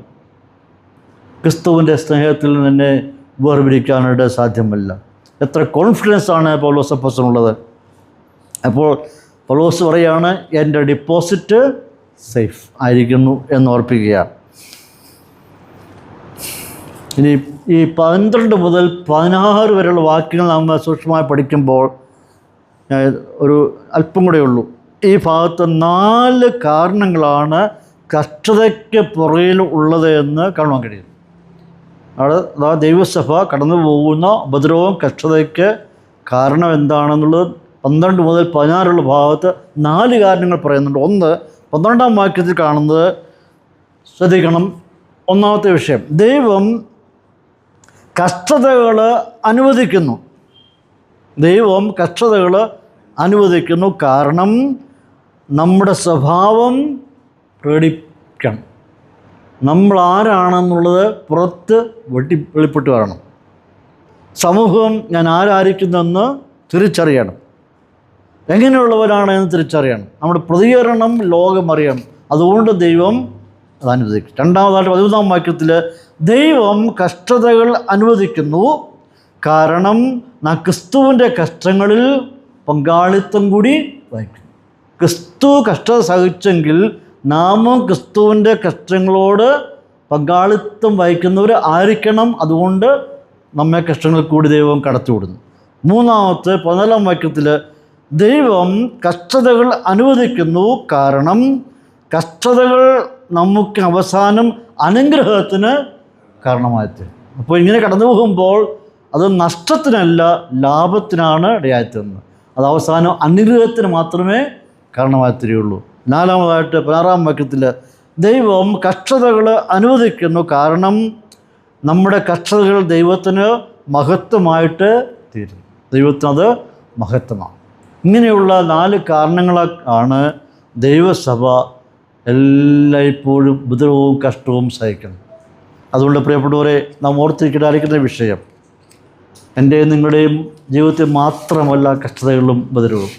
ക്രിസ്തുവിൻ്റെ സ്നേഹത്തിൽ നിന്ന് എന്നെ വേർതിരിക്കാനായിട്ട് സാധ്യമല്ല. എത്ര കോൺഫിഡൻസാണ് പൗലോസ് അപ്പോസ്തലനുള്ളത്. അപ്പോൾ പൗലോസ് പറയുകയാണ്, എൻ്റെ ഡിപ്പോസിറ്റ് സേഫ് ആയിരിക്കുന്നു എന്ന് ഓർപ്പിക്കുകയാണ്. ഇനി ഈ 12 മുതൽ 16 വരെയുള്ള വാക്യങ്ങൾ നാം സൂക്ഷ്മമായി പഠിക്കുമ്പോൾ ഒരു അല്പം കൂടെ ഉള്ളൂ. ഈ ഭാഗത്ത് 4 കാരണങ്ങളാണ് കഷ്ടതയ്ക്ക് പുറകിൽ ഉള്ളത് എന്ന് കാണാൻ കഴിയും. അവിടെ ദൈവസഭ കടന്നു പോകുന്ന ഉപദ്രവവും കഷ്ടതയ്ക്ക് കാരണം എന്താണെന്നുള്ളത് 12 മുതൽ 16 ഭാഗത്ത് 4 കാരണങ്ങൾ പറയുന്നുണ്ട്. ഒന്ന് 12-ാം വാക്യത്തിൽ കാണുന്നത് ശ്രദ്ധിക്കണം. ഒന്നാമത്തെ വിഷയം, ദൈവം കഷ്ടതകൾ അനുവദിക്കുന്നു. ദൈവം കഷ്ടതകൾ അനുവദിക്കുന്നു. കാരണം നമ്മുടെ സ്വഭാവം പ്രകടിപ്പിക്കണം. നമ്മൾ ആരാണെന്നുള്ളത് പുറത്ത് വെളിപ്പെട്ട് വരണം. സമൂഹം ഞാൻ ആരായിരിക്കുന്നെന്ന് തിരിച്ചറിയണം. എങ്ങനെയുള്ളവരാണ് എന്ന് തിരിച്ചറിയണം. നമ്മുടെ പ്രതികരണം ലോകം അറിയണം. അതുകൊണ്ട് ദൈവം അത് അനുവദിക്കും. രണ്ടാമതായിട്ട് 13-ാം വാക്യത്തിൽ ദൈവം കഷ്ടതകൾ അനുവദിക്കുന്നു. കാരണം നാം ക്രിസ്തുവിൻ്റെ കഷ്ടങ്ങളിൽ പങ്കാളിത്തം കൂടി വഹിക്കും. ക്രിസ്തു കഷ്ടത സഹിച്ചെങ്കിൽ നാമും ക്രിസ്തുവിൻ്റെ കഷ്ടങ്ങളോട് പങ്കാളിത്തം വഹിക്കുന്നവർ ആയിരിക്കണം. അതുകൊണ്ട് നമ്മെ കഷ്ടങ്ങളിൽ കൂടി ദൈവം കടത്തിവിടുന്നു. മൂന്നാമത്തെ 14-ാം വാക്യത്തിൽ ദൈവം കഷ്ടതകൾ അനുവദിക്കുന്നു. കാരണം കഷ്ടതകൾ നമുക്ക് അവസാനം അനുഗ്രഹത്തിന് കാരണമായിത്തീരും. അപ്പോൾ ഇങ്ങനെ കടന്നു പോകുമ്പോൾ അത് നഷ്ടത്തിനല്ല ലാഭത്തിനാണ് ഇടയായിത്തീരുന്നത്. അത് അവസാനം അനുഗ്രഹത്തിന് മാത്രമേ കാരണമായി തീരുകയുള്ളൂ. 4-ാമതായിട്ട് 16-ാം വാക്യത്തിൽ ദൈവം കഷ്ടതകൾ അനുവദിക്കുന്നു, കാരണം നമ്മുടെ കഷ്ടതകൾ ദൈവത്തിന് മഹത്വമായിട്ട് തീരും. ദൈവത്തിനത് മഹത്വമാണ്. ഇങ്ങനെയുള്ള 4 കാരണങ്ങളാണ് ദൈവസഭ എല്ലായ്പ്പോഴും ഉപദ്രവവും കഷ്ടവും സഹിക്കുന്നത്. അതുകൊണ്ട് പ്രിയപ്പെട്ടവരെ, നാം ഓർത്തിരിക്കേണ്ട വിഷയം എൻ്റെയും നിങ്ങളുടെയും ജീവിതത്തിൽ മാത്രമല്ല കഷ്ടതകളും ഉപദ്രവവും.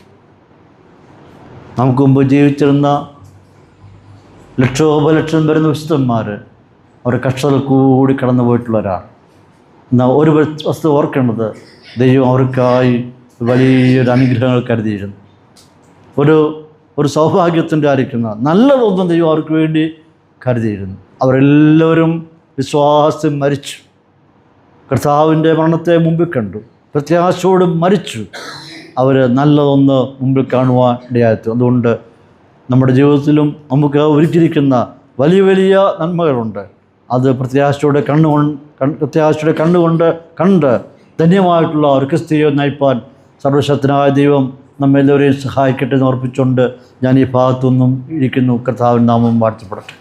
നമുക്ക് മുമ്പ് ജീവിച്ചിരുന്ന ലക്ഷോപലക്ഷം വരുന്ന വിശുദ്ധന്മാർ അവർ കഷ്ടതകൾ കൂടി കടന്നു പോയിട്ടുള്ളവരാണ്. എന്നാൽ ഒരു വസ്തു ഓർക്കേണ്ടത്, ദൈവം അവർക്കായി വലിയൊരു അനുഗ്രഹങ്ങൾ കരുതിയിരുന്നു. ഒരു സൗഭാഗ്യത്തിൻ്റെ ആയിരിക്കുന്ന നല്ലതൊന്നും ദൈവം അവർക്ക് വേണ്ടി കരുതിയിരുന്നു. അവരെല്ലാവരും വിശ്വാസം മരിച്ചു. കർത്താവിൻ്റെ മരണത്തെ മുമ്പിൽ കണ്ടു, പ്രത്യാശയോടും മരിച്ചു. അവർ നല്ലതൊന്ന് മുമ്പിൽ കാണുവാൻ ഇടയായി. അതുകൊണ്ട് നമ്മുടെ ജീവിതത്തിലും നമുക്ക് ഒരുക്കിയിരിക്കുന്ന വലിയ വലിയ നന്മകളുണ്ട്. അത് പ്രത്യാശയുടെ കണ്ണുകൊണ്ട് കണ്ട് ധന്യമായിട്ടുള്ള ഒരു ക്രിസ്തീയ നയിപ്പാൻ സർവശക്തനായ ദൈവം നമ്മെല്ലാവരെയും സഹായിക്കട്ടെ എന്ന് ഓർപ്പിച്ചുകൊണ്ട് ഞാൻ ഈ ഭാഗത്തുനിന്നും ഇരിക്കുന്നു. കർത്താവിൻ നാമം വാഴ്ത്തപ്പെടട്ടെ.